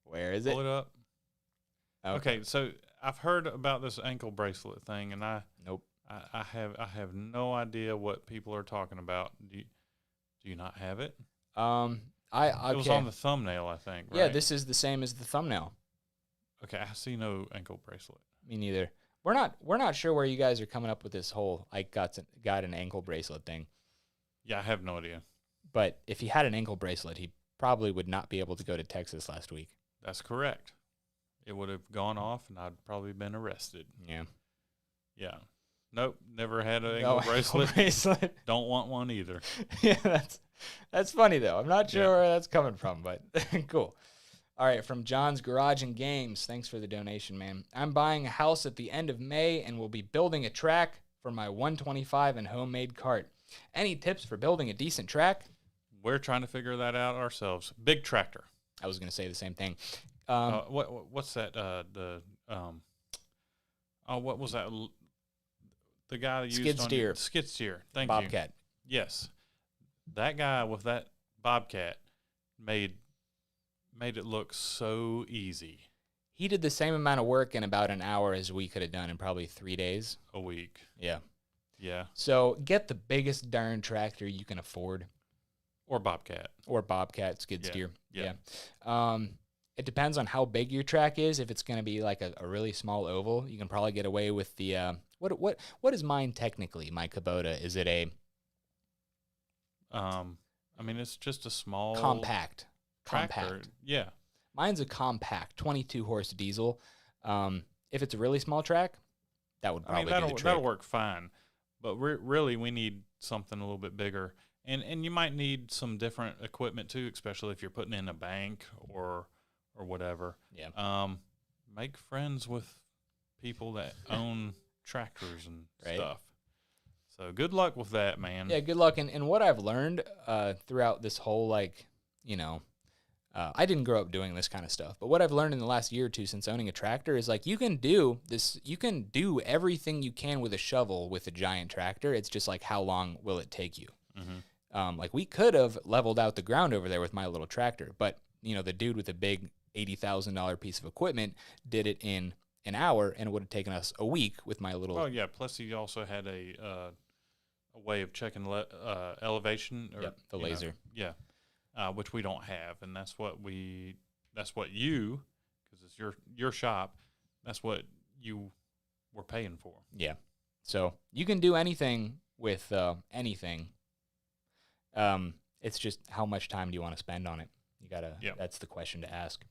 Where is it? Pull it up. Okay, so I've heard about this ankle bracelet thing, and Nope. I have no idea what people are talking about. Do you not have it? Okay. It was on the thumbnail, I think. Right? Yeah, this is the same as the thumbnail. Okay, I see no ankle bracelet. Me neither. We're not sure where you guys are coming up with this whole Ike got an ankle bracelet thing. Yeah, I have no idea. But if he had an ankle bracelet, he probably would not be able to go to Texas last week. That's correct. It would have gone off, and I'd probably been arrested. Yeah. Yeah. Nope, never had an No ankle bracelet. Ankle bracelet. Don't want one either. Yeah, that's funny though. I'm not sure where that's coming from, but cool. All right, from John's Garage and Games. Thanks for the donation, man. I'm buying a house at the end of May and will be building a track for my 125 and homemade cart. Any tips for building a decent track? We're trying to figure that out ourselves. Big tractor. I was going to say the same thing. What's that? What was that? The guy that used skid steer. Thank you. Bobcat. Yes, that guy with that Bobcat made it look so easy. He did the same amount of work in about an hour as we could have done in probably 3 days. A week. Yeah. Yeah. So get the biggest darn tractor you can afford. Or Bobcat. Or Bobcat skid steer. Yeah. It depends on how big your track is. If it's going to be like a really small oval, you can probably get away with the what is mine technically? My Kubota, is it a it's just a small compact tractor. Compact. Yeah. Mine's a compact 22 horse diesel. If it's a really small track, that would probably be the trick. That'll work fine. But really we need something a little bit bigger. And you might need some different equipment too, especially if you're putting in a bank or whatever. Yeah. Make friends with people that own tractors and stuff. So good luck with that, man. Yeah, good luck. And what I've learned throughout this whole, I didn't grow up doing this kind of stuff, but what I've learned in the last year or two since owning a tractor is you can do everything you can with a shovel with a giant tractor. It's just how long will it take you? Mm-hmm. We could have leveled out the ground over there with my little tractor, but the dude with a big $80,000 piece of equipment did it in an hour, and it would have taken us a week with my little. Oh yeah. Plus, he also had a way of checking elevation. Or, the laser. Which we don't have, and that's what you, because it's your shop, that's what you were paying for. Yeah. So you can do anything with anything. It's just how much time do you want to spend on it? You gotta. Yeah. That's the question to ask.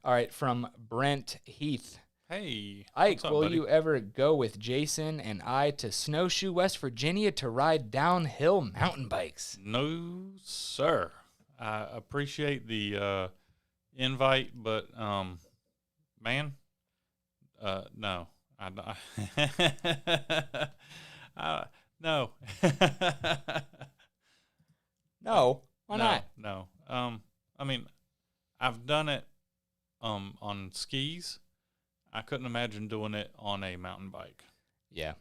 All right, from Brent Heath. Hey, Ike, what's up, will buddy? you ever go with Jason and I to Snowshoe, West Virginia to ride downhill mountain bikes? No, sir. I appreciate the invite, but man, no. No. No. Why not? No. I've done it on skis. I couldn't imagine doing it on a mountain bike. Yeah.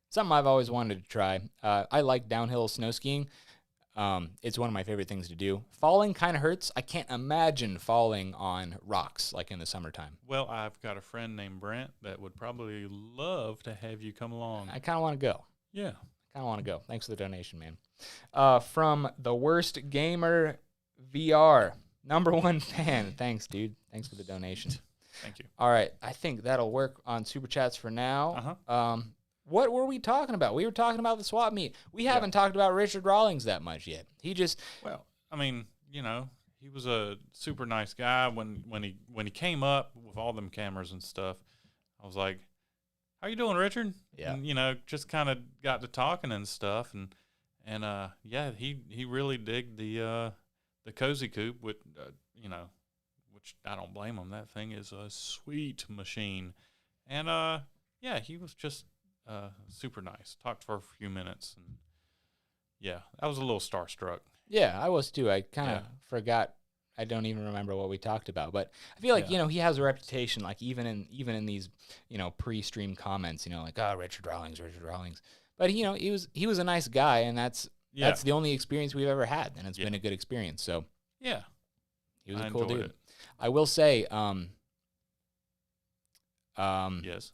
Something I've always wanted to try. I like downhill snow skiing. It's one of my favorite things to do. Falling kind of hurts. I can't imagine falling on rocks like in the summertime. Well, I've got a friend named Brent that would probably love to have you come along. I kind of want to go. Yeah. I kind of want to go. Thanks for the donation, man. From the Worst Gamer VR, #1 fan. Thanks, dude. Thanks for the donation. Thank you. All right. I think that'll work on Super Chats for now. What were we talking about? We were talking about the swap meet. We haven't talked about Richard Rawlings that much yet. Well, I mean, you know, he was a super nice guy when he came up with all them cameras and stuff. I was like, "How you doing, Richard?" Yeah. And, you know, just kind of got to talking and stuff, and yeah, he really digged the cozy coupe with you know, which I don't blame him. That thing is a sweet machine, and yeah, he was just super nice. Talked for a few minutes, and yeah, I was a little starstruck. Yeah, I was too. I kind of forgot. I don't even remember what we talked about, but I feel like, you know, he has a reputation, like even in these, you know, pre-stream comments, you know, like, oh, Richard Rawlings. But, you know, he was a nice guy, and that's the only experience we've ever had, and it's been a good experience. So yeah, he was a cool dude. It. I will say, yes.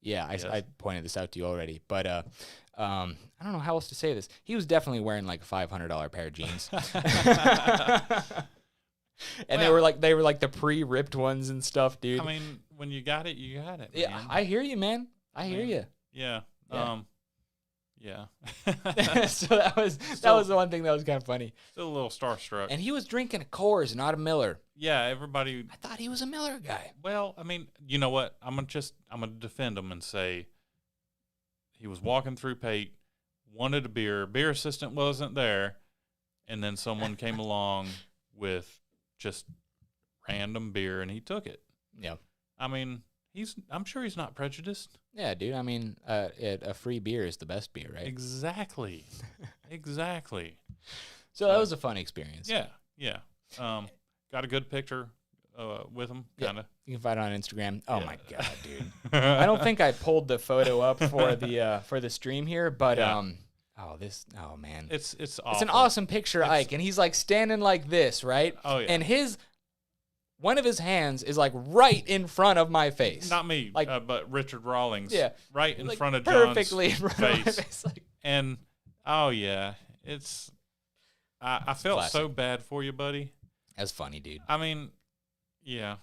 Yeah, I pointed this out to you already, but I don't know how else to say this. He was definitely wearing like a $500 pair of jeans, and they were like the pre-ripped ones and stuff, dude. I mean, when you got it, you got it. Yeah, man. I hear you, man. I hear you. Yeah. Yeah. So that was the one thing that was kind of funny. Still a little starstruck. And he was drinking a Coors, not a Miller. Yeah, everybody. I thought he was a Miller guy. Well, I mean, you know what? I'm gonna defend him and say he was walking through Pate, wanted a beer. Beer assistant wasn't there, and then someone came along with just random beer, and he took it. Yeah. I mean, I'm sure he's not prejudiced. Yeah, dude. I mean, a free beer is the best beer, right? Exactly. Exactly. So that was a fun experience. Yeah. Got a good picture with him, kind of. You can find it on Instagram. Oh my god, dude! I don't think I pulled the photo up for the stream here, but man, it's awful. It's an awesome picture, Ike, and he's like standing like this, right? Oh yeah. And one of his hands is like right in front of my face. Not me, like, but Richard Rawlings. Yeah, right in like front of John's perfectly in front of my face. Like, and oh yeah, it's. I felt classic. So bad for you, buddy. That's funny, dude. I mean, yeah,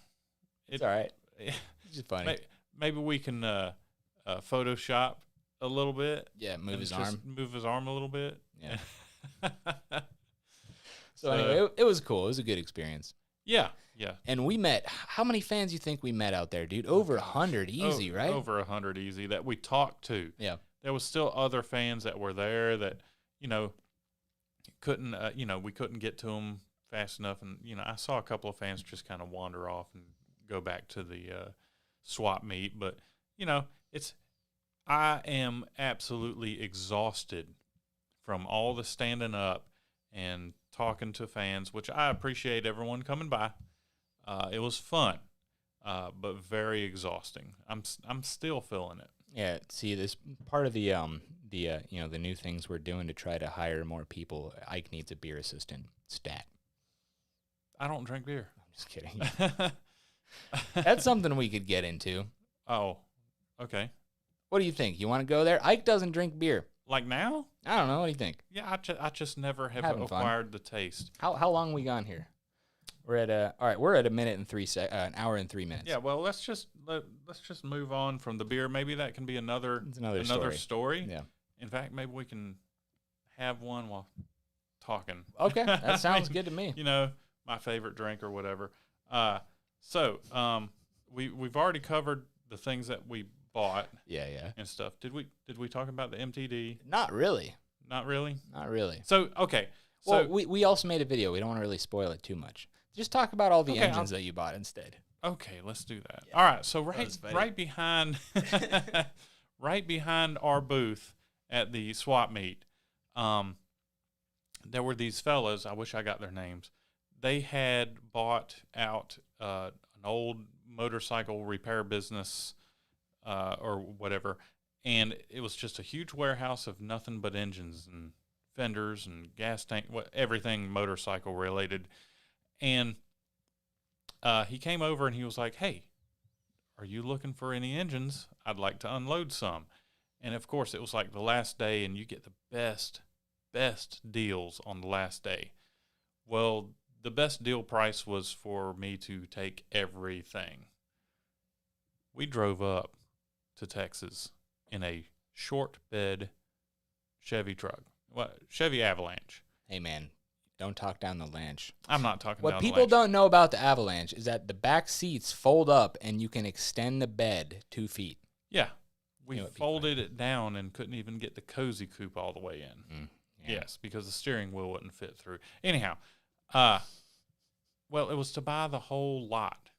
it's all right. It's just funny. Maybe we can Photoshop a little bit. Yeah, move his arm a little bit. Yeah. So anyway, it was cool. It was a good experience. Yeah. And we met. How many fans you think we met out there, dude? Over 100 easy, right? Over 100 easy that we talked to. Yeah. There was still other fans that were there that, you know, couldn't, we couldn't get to them fast enough. And, you know, I saw a couple of fans just kind of wander off and go back to the swap meet. But, you know, I am absolutely exhausted from all the standing up and talking to fans, which I appreciate everyone coming by. It was fun, but very exhausting. I'm still feeling it. Yeah. See, this part of the new things we're doing to try to hire more people. Ike needs a beer assistant. Stat. I don't drink beer. I'm just kidding. That's something we could get into. Oh, okay. What do you think? You want to go there? Ike doesn't drink beer. Like now? I don't know. What do you think? Yeah, I just never have acquired the taste. How long we gone here? We're at an hour and 3 minutes. Yeah, well, let's just move on from the beer. Maybe that can be another story. Yeah. In fact, maybe we can have one while talking. Okay, that sounds good to me. You know, my favorite drink or whatever. So we've already covered the things that we bought. Yeah. And stuff. Did we talk about the MTD? Not really. Not really. So okay. Well, we also made a video. We don't want to really spoil it too much. Just talk about all the engines that you bought instead. Okay, let's do that. Yeah. All right. So right behind right behind our booth at the swap meet, there were these fellas. I wish I got their names. They had bought out an an old motorcycle repair business or whatever, and it was just a huge warehouse of nothing but engines and fenders and gas tank, everything motorcycle related. And he came over and he was like, "Hey, are you looking for any engines? I'd like to unload some." And of course, it was like the last day, and you get the best deals on the last day. Well, the best deal price was for me to take everything. We drove up to Texas in a short bed Chevy truck. Chevy Avalanche. Hey, man, don't talk down the Lanch. I'm not talking What down people the Lanch. don't know about the Avalanche is that the back seats fold up and you can extend the bed 2 feet. Yeah. We You know what folded it down and couldn't even get the cozy coupe all the way in. Yeah. Yes, because the steering wheel wouldn't fit through. Anyhow, well, it was to buy the whole lot,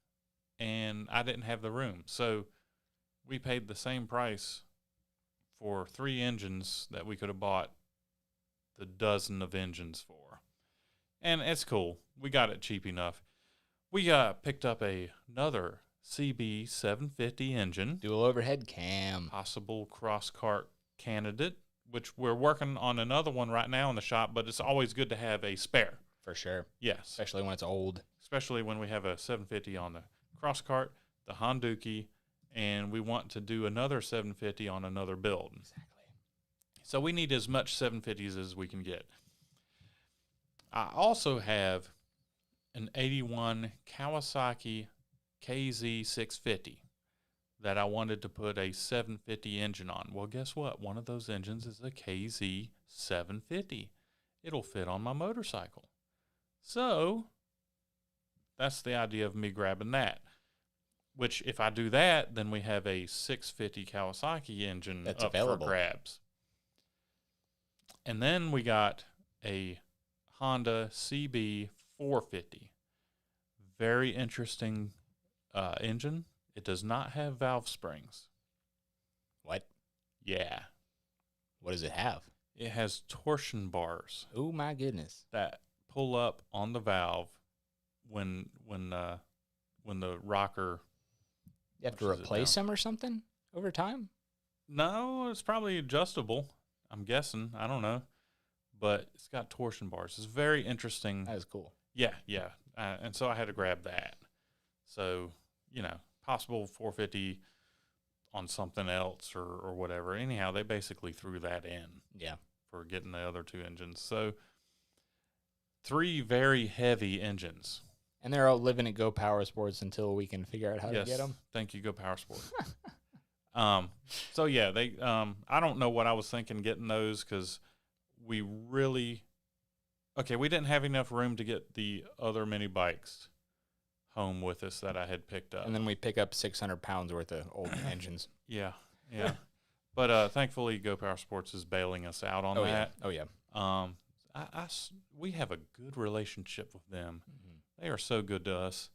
and I didn't have the room. So we paid the same price for 3 engines that we could have bought the dozen of engines for. And it's cool. We got it cheap enough. We picked up another CB 750 engine. Dual overhead cam. Possible cross-cart candidate, which we're working on another one right now in the shop, but it's always good to have a spare. For sure. Yes. Especially when it's old. Especially when we have a 750 on the cross-cart, the Honduki, and we want to do another 750 on another build. Exactly. So we need as much 750s as we can get. I also have an 81 Kawasaki KZ650 that I wanted to put a 750 engine on. Well, guess what? One of those engines is a KZ750. It'll fit on my motorcycle. So that's the idea of me grabbing that. Which, if I do that, then we have a 650 Kawasaki engine that's up available for grabs. And then we got a Honda CB 450. Very interesting engine. It does not have valve springs. What? Yeah. What does it have? It has torsion bars Oh, my goodness. that pull up on the valve when the rocker. You have to pushes it replace down. them or something over time? No, it's probably adjustable. I'm guessing. I don't know. But it's got torsion bars. It's very interesting. That is cool. Yeah. And so I had to grab that. So, possible 450 on something else or whatever. Anyhow, they basically threw that in. Yeah. For getting the other 2 engines. So 3 very heavy engines. And they're all living at Go Power Sports until we can figure out how to get them. Thank you, Go Power Sport. So yeah, they. I don't know what I was thinking getting those because we didn't have enough room to get the other mini bikes home with us that I had picked up. And then we pick up 600 pounds worth of old engines. Yeah. But thankfully, Go Power Sports is bailing us out on that. Yeah. We have a good relationship with them. Mm-hmm. They are so good to us.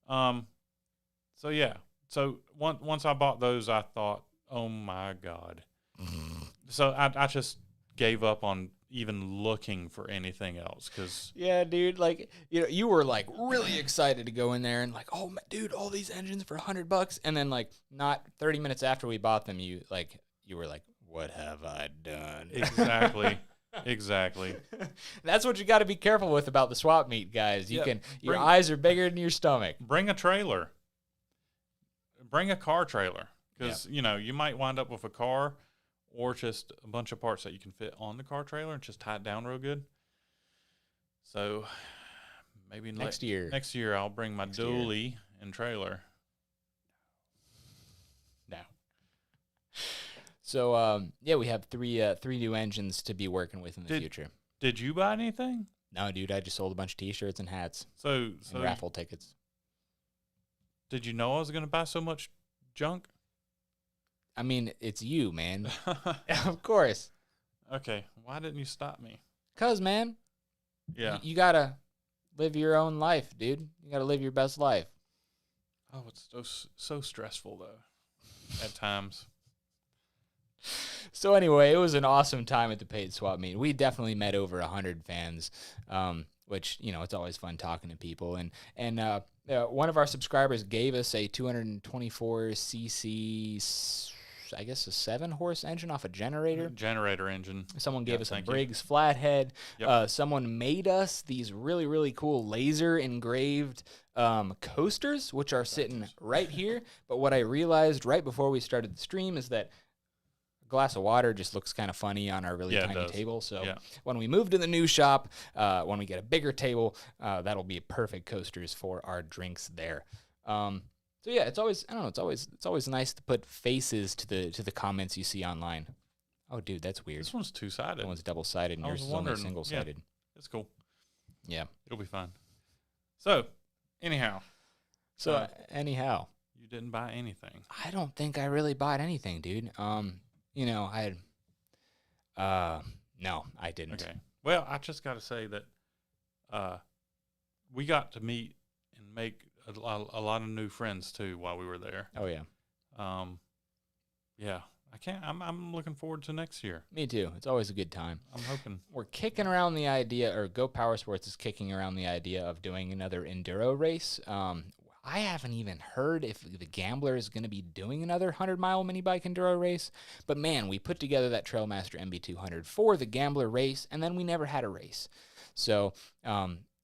So yeah. So once I bought those, I thought, oh my God. Mm-hmm. So I just gave up on even looking for anything else because Yeah, dude. Like, you were like really excited to go in there and like, oh, dude, all these engines for $100. And then like not 30 minutes after we bought them, you were like, what have I done? Exactly. That's what you got to be careful with about the swap meet, guys. Your eyes are bigger than your stomach. Bring a trailer. Bring a car trailer because you might wind up with a car or just a bunch of parts that you can fit on the car trailer and just tie it down real good. So maybe Next year I'll bring my dually and trailer. No. So we have three new engines to be working with in the future. Did you buy anything? No, dude, I just sold a bunch of T-shirts and hats So and raffle tickets. Did you know I was going to buy so much junk? I mean, it's you, man. Of course. Okay, why didn't you stop me? 'Cause, man, Yeah. you got to live your own life, dude. You got to live your best life. Oh, it's so stressful, though, at times. So anyway, it was an awesome time at the Pate Swap Meet. We definitely met over 100 fans. which, you know, it's always fun talking to people. And one of our subscribers gave us a 224cc, I guess a 7-horse engine off a generator. Generator engine. Someone gave us a thank Briggs flathead. Yep. Someone made us these really, really cool laser engraved coasters, which are sitting right here. But what I realized right before we started the stream is that a glass of water just looks kind of funny on our really tiny table. So when we move to the new shop, when we get a bigger table, that'll be perfect coasters for our drinks there. So yeah, it's always, I don't know, it's always nice to put faces to the comments you see online. Oh, dude, that's weird. This one's two-sided. That one's double-sided, and yours is only single-sided. Yeah, it's cool. Yeah, it'll be fine. So, anyhow. Anyhow, you didn't buy anything. I don't think I really bought anything, dude. You know, no, I didn't. Okay. Well, I just got to say that we got to meet and make a lot of new friends too while we were there. Oh yeah. Yeah. I'm looking forward to next year. Me too. It's always a good time. I'm hoping. We're kicking around the idea, or Go Power Sports is kicking around the idea of doing another enduro race. I haven't even heard if the Gambler is going to be doing another 100-mile mini bike enduro race. But man, we put together that Trailmaster MB200 for the Gambler race, and then we never had a race. So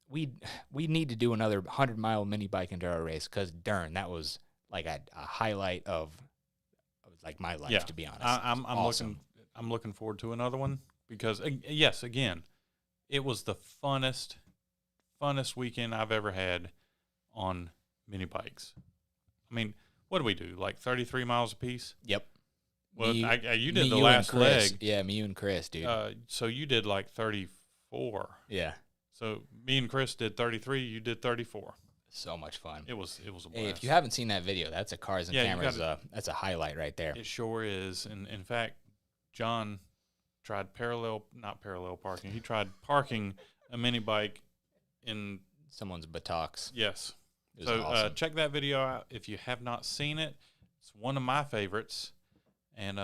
we need to do another 100-mile mini bike enduro race, because darn, that was like a highlight of like my life, to be honest. I'm awesome. looking forward to another one, because yes, again, it was the funnest weekend I've ever had on mini bikes. I mean, what do we do? Like 33 miles a piece? Yep. Well, you did the last leg. Yeah, me and Chris, dude. So you did like 34. Yeah. So me and Chris did 33. You did 34. So much fun. It was a blast. Hey, if you haven't seen that video, that's a Cars and Cameras. That's a highlight right there. It sure is. And in fact, John tried not parallel parking. He tried parking a mini bike in someone's buttocks. Yes. So awesome. Check that video out if you have not seen it. It's one of my favorites. And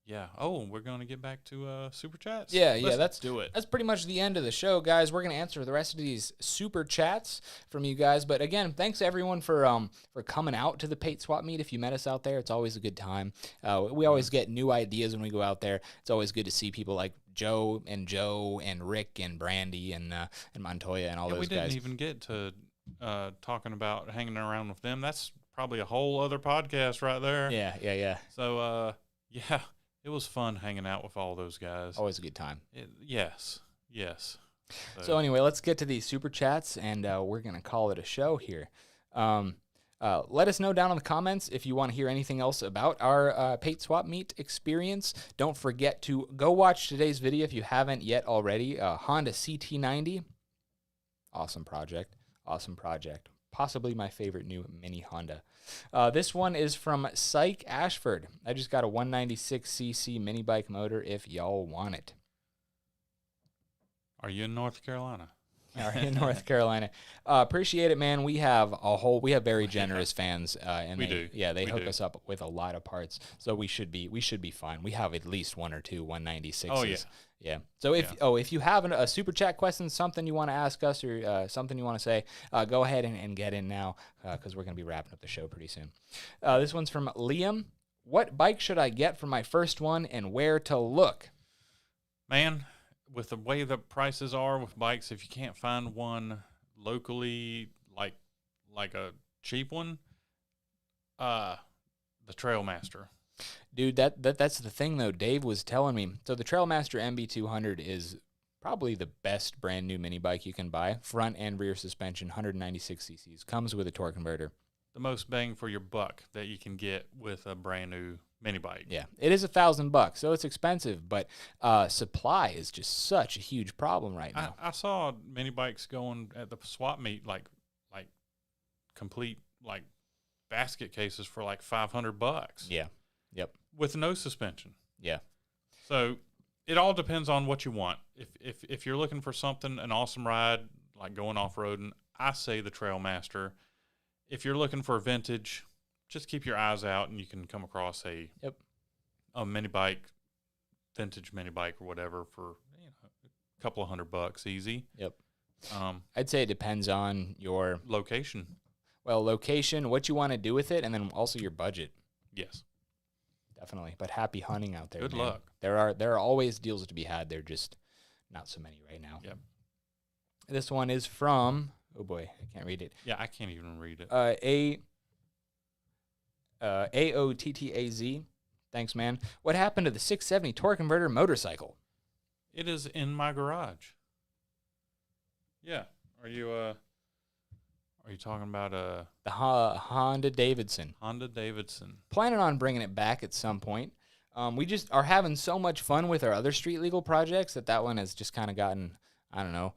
yeah. Oh, we're going to get back to super chats. Yeah, Let's do it. That's pretty much the end of the show, guys. We're going to answer the rest of these super chats from you guys. But again, thanks everyone for coming out to the Pate swap meet. If you met us out there, it's always a good time. We always get new ideas when we go out there. It's always good to see people like Joe and Rick and Brandy and Montoya and all those guys. We didn't even get to talking about hanging around with them. That's probably a whole other podcast right there. Yeah. So yeah. It was fun hanging out with all those guys. Always a good time. Yes. So anyway, let's get to these super chats, and we're going to call it a show here. Let us know down in the comments if you want to hear anything else about our Pate swap meet experience. Don't forget to go watch today's video if you haven't yet already. Honda CT90. Awesome project. Possibly my favorite new mini Honda. This one is from Psych Ashford. I just got a 196cc mini bike motor if y'all want it. Are you in North Carolina? Appreciate it, man. We have very generous fans, and we do. Yeah, they hook us up with a lot of parts, so we should be fine. We have at least one or two 196s. Oh yeah. Yeah. So if you have a super chat question, something you want to ask us, or something you want to say, go ahead and get in now, because we're going to be wrapping up the show pretty soon. This one's from Liam. What bike should I get for my first one, and where to look? Man, with the way the prices are with bikes, if you can't find one locally, like a cheap one, the Trailmaster. Dude, that's the thing, though. Dave was telling me. So the Trailmaster MB200 is probably the best brand new mini bike you can buy. Front and rear suspension, 196 cc's. Comes with a torque converter. The most bang for your buck that you can get with a brand new mini bike. Yeah, it is $1,000, so it's expensive, but supply is just such a huge problem right now. I saw mini bikes going at the swap meet like complete like basket cases for like $500. Yeah. Yep. With no suspension. Yeah. So it all depends on what you want. If you're looking for something, an awesome ride, like going off-roading, I say the Trailmaster. If you're looking for vintage, just keep your eyes out and you can come across a mini bike, vintage mini bike or whatever for a couple of $100 easy. Yep. I'd say it depends on your Location. location, what you want to do with it, and then also your budget. Yes. Definitely. But happy hunting out there. Good man. luck. There are always deals to be had. They're just not so many right now. Yep. This one is from, oh boy, I can't read it. Yeah, I can't even read it. AOTTAZ. Thanks, man. What happened to the 670 torque converter motorcycle? It is in my garage. Yeah. Are you talking about The Honda Davidson. Honda Davidson? Planning on bringing it back at some point. We just are having so much fun with our other street legal projects that one has just kind of gotten, I don't know,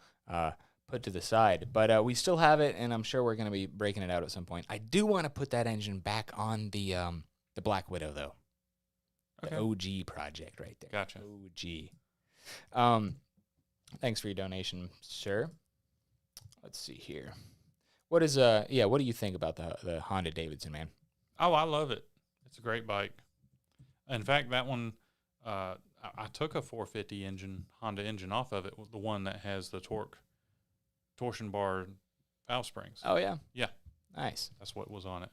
put to the side. But we still have it, and I'm sure we're going to be breaking it out at some point. I do want to put that engine back on the Black Widow, though. Okay. The OG project right there. Gotcha. OG. Thanks for your donation, sir. Let's see here. What do you think about the Honda Davidson, man? Oh, I love it. It's a great bike. In fact, that one, I took a 450 Honda engine off of it, the one that has the torsion bar valve springs. Oh, yeah? Yeah. Nice. That's what was on it.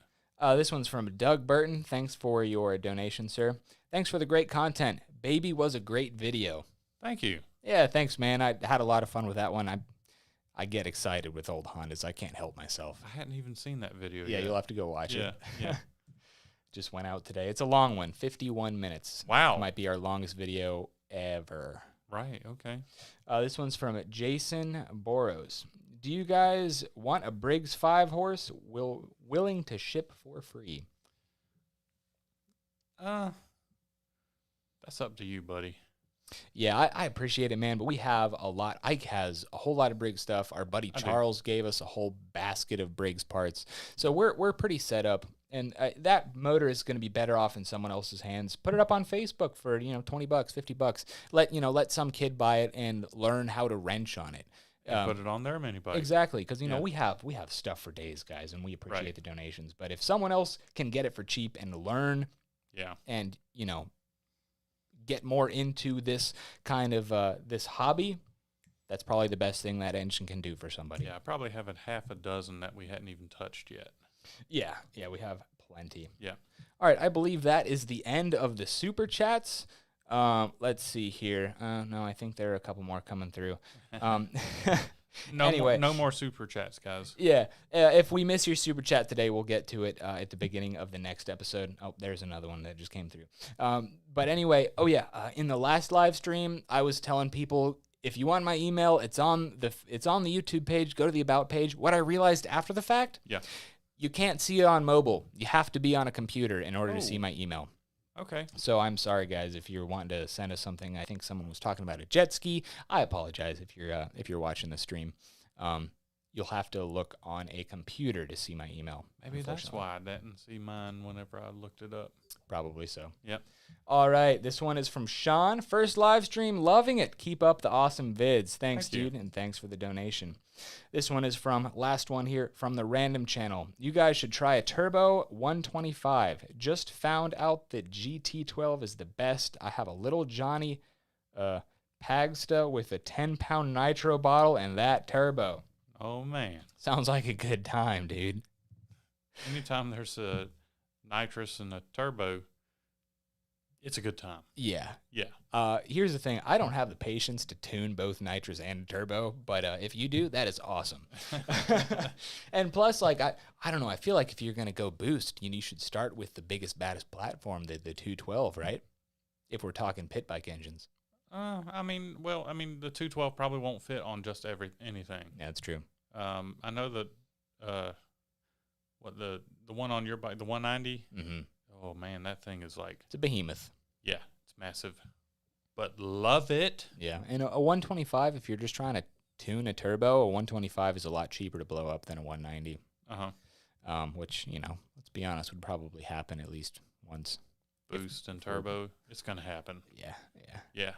This one's from Doug Burton. Thanks for your donation, sir. Thanks for the great content. Baby was a great video. Thank you. Yeah, thanks, man. I had a lot of fun with that one. I get excited with old Hondas. I can't help myself. I hadn't even seen that video Yeah, yet. you'll have to go watch it. Yeah. Just went out today. It's a long one, 51 minutes. Wow. Might be our longest video ever. Right, okay. This one's from Jason Boros. Do you guys want a Briggs 5-horse willing to ship for free? That's up to you, buddy. Yeah, I appreciate it, man, but we have a lot. Ike has a whole lot of Briggs stuff. Our buddy Charles gave us a whole basket of Briggs parts. So we're pretty set up, and that motor is going to be better off in someone else's hands. Put it up on Facebook for, $20, $50. Let some kid buy it and learn how to wrench on it. Put it on their mini bike. Exactly, because we have stuff for days, guys, and we appreciate the donations. But if someone else can get it for cheap and learn, and get more into this kind of this hobby, that's probably the best thing that engine can do for somebody. Yeah, I probably have a half a dozen that we hadn't even touched yet. Yeah, we have plenty. Yeah. All right, I believe that is the end of the super chats. Let's see here. No, I think there are a couple more coming through. No more super chats, guys. Yeah. If we miss your super chat today, we'll get to it at the beginning of the next episode. Oh, there's another one that just came through. But anyway, in the last live stream, I was telling people, if you want my email, it's on the YouTube page. Go to the About page. What I realized after the fact, you can't see it on mobile. You have to be on a computer in order to see my email. Okay. So I'm sorry, guys, if you're wanting to send us something. I think someone was talking about a jet ski. I apologize if you're watching the stream. You'll have to look on a computer to see my email. Maybe that's why I didn't see mine whenever I looked it up. Probably so. Yep. All right. This one is from Sean. First live stream. Loving it. Keep up the awesome vids. Thanks, dude. And thanks for the donation. This one is last one here, from the Random Channel. You guys should try a Turbo 125. Just found out that GT12 is the best. I have a little Johnny Pagsta with a 10-pound nitro bottle and that turbo. Oh, man. Sounds like a good time, dude. Anytime there's a nitrous and a turbo, it's a good time. Yeah. Yeah. Here's the thing. I don't have the patience to tune both nitrous and turbo, but if you do, that is awesome. And plus, I don't know. I feel like if you're going to go boost, you should start with the biggest, baddest platform, the 212, right? If we're talking pit bike engines. The 212 probably won't fit on just anything. Yeah, that's true. I know that the one on your bike, the 190. Mm-hmm. Oh man, that thing is it's a behemoth. Yeah, it's massive, but love it. Yeah, and a 125, if you're just trying to tune a turbo, a 125 is a lot cheaper to blow up than a 190. Which let's be honest, would probably happen at least once. Boost and turbo, it's gonna happen. Yeah.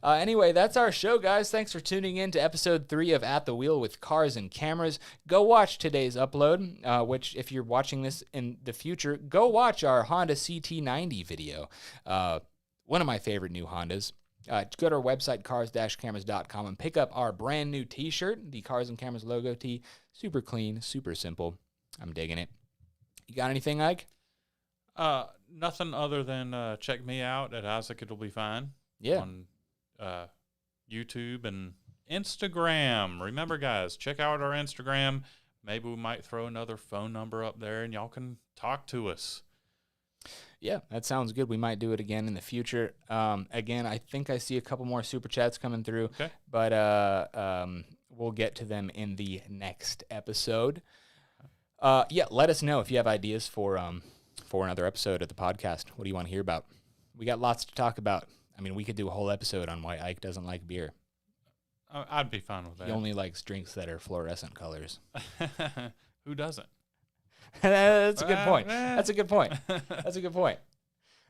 Anyway, that's our show, guys. Thanks for tuning in to episode 3 of At the Wheel with Cars and Cameras. Go watch today's upload, which if you're watching this in the future, go watch our Honda CT90 video. One of my favorite new Hondas. go to our website, cars-cameras.com, and pick up our brand new t-shirt, the Cars and Cameras logo tee. Super clean, super simple. I'm digging it. You got anything, Ike? Nothing other than check me out at Isaac It'll Be Fine. Yeah. On YouTube and Instagram. Remember, guys, check out our Instagram. Maybe we might throw another phone number up there, and y'all can talk to us. Yeah, that sounds good. We might do it again in the future. Again, I think I see a couple more super chats coming through, Okay. but we'll get to them in the next episode. Yeah, let us know if you have ideas for another episode of the podcast. What do you want to hear about? We got lots to talk about. I mean, we could do a whole episode on why Ike doesn't like beer. I'd be fine with that. He only likes drinks that are fluorescent colors. Who doesn't? That's a good point. That's a good point. That's a good point.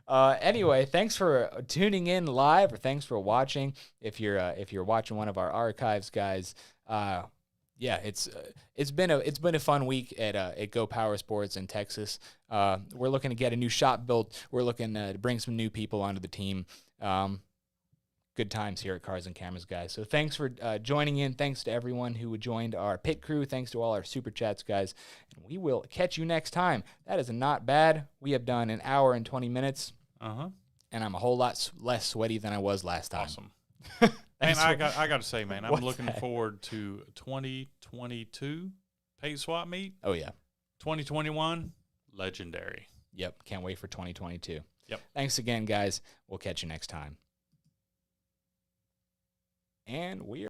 Anyway, thanks for tuning in live, or thanks for watching. If you're watching one of our archives, guys, yeah, it's been a fun week at Go Power Sports in Texas. We're looking to get a new shop built. We're looking to bring some new people onto the team. Good times here at Cars and Cameras, guys. So thanks for joining in. Thanks to everyone who joined our pit crew. Thanks to all our super chats, guys. And we will catch you next time. That is not bad. We have done an hour and 20 minutes. Uh-huh. And I'm a whole lot less sweaty than I was last time. Awesome. And I got to say, man, I'm looking forward to 2022 Pate Swap Meet. Oh, yeah. 2021, legendary. Yep. Can't wait for 2022. Yep. Thanks again, guys. We'll catch you next time. And we are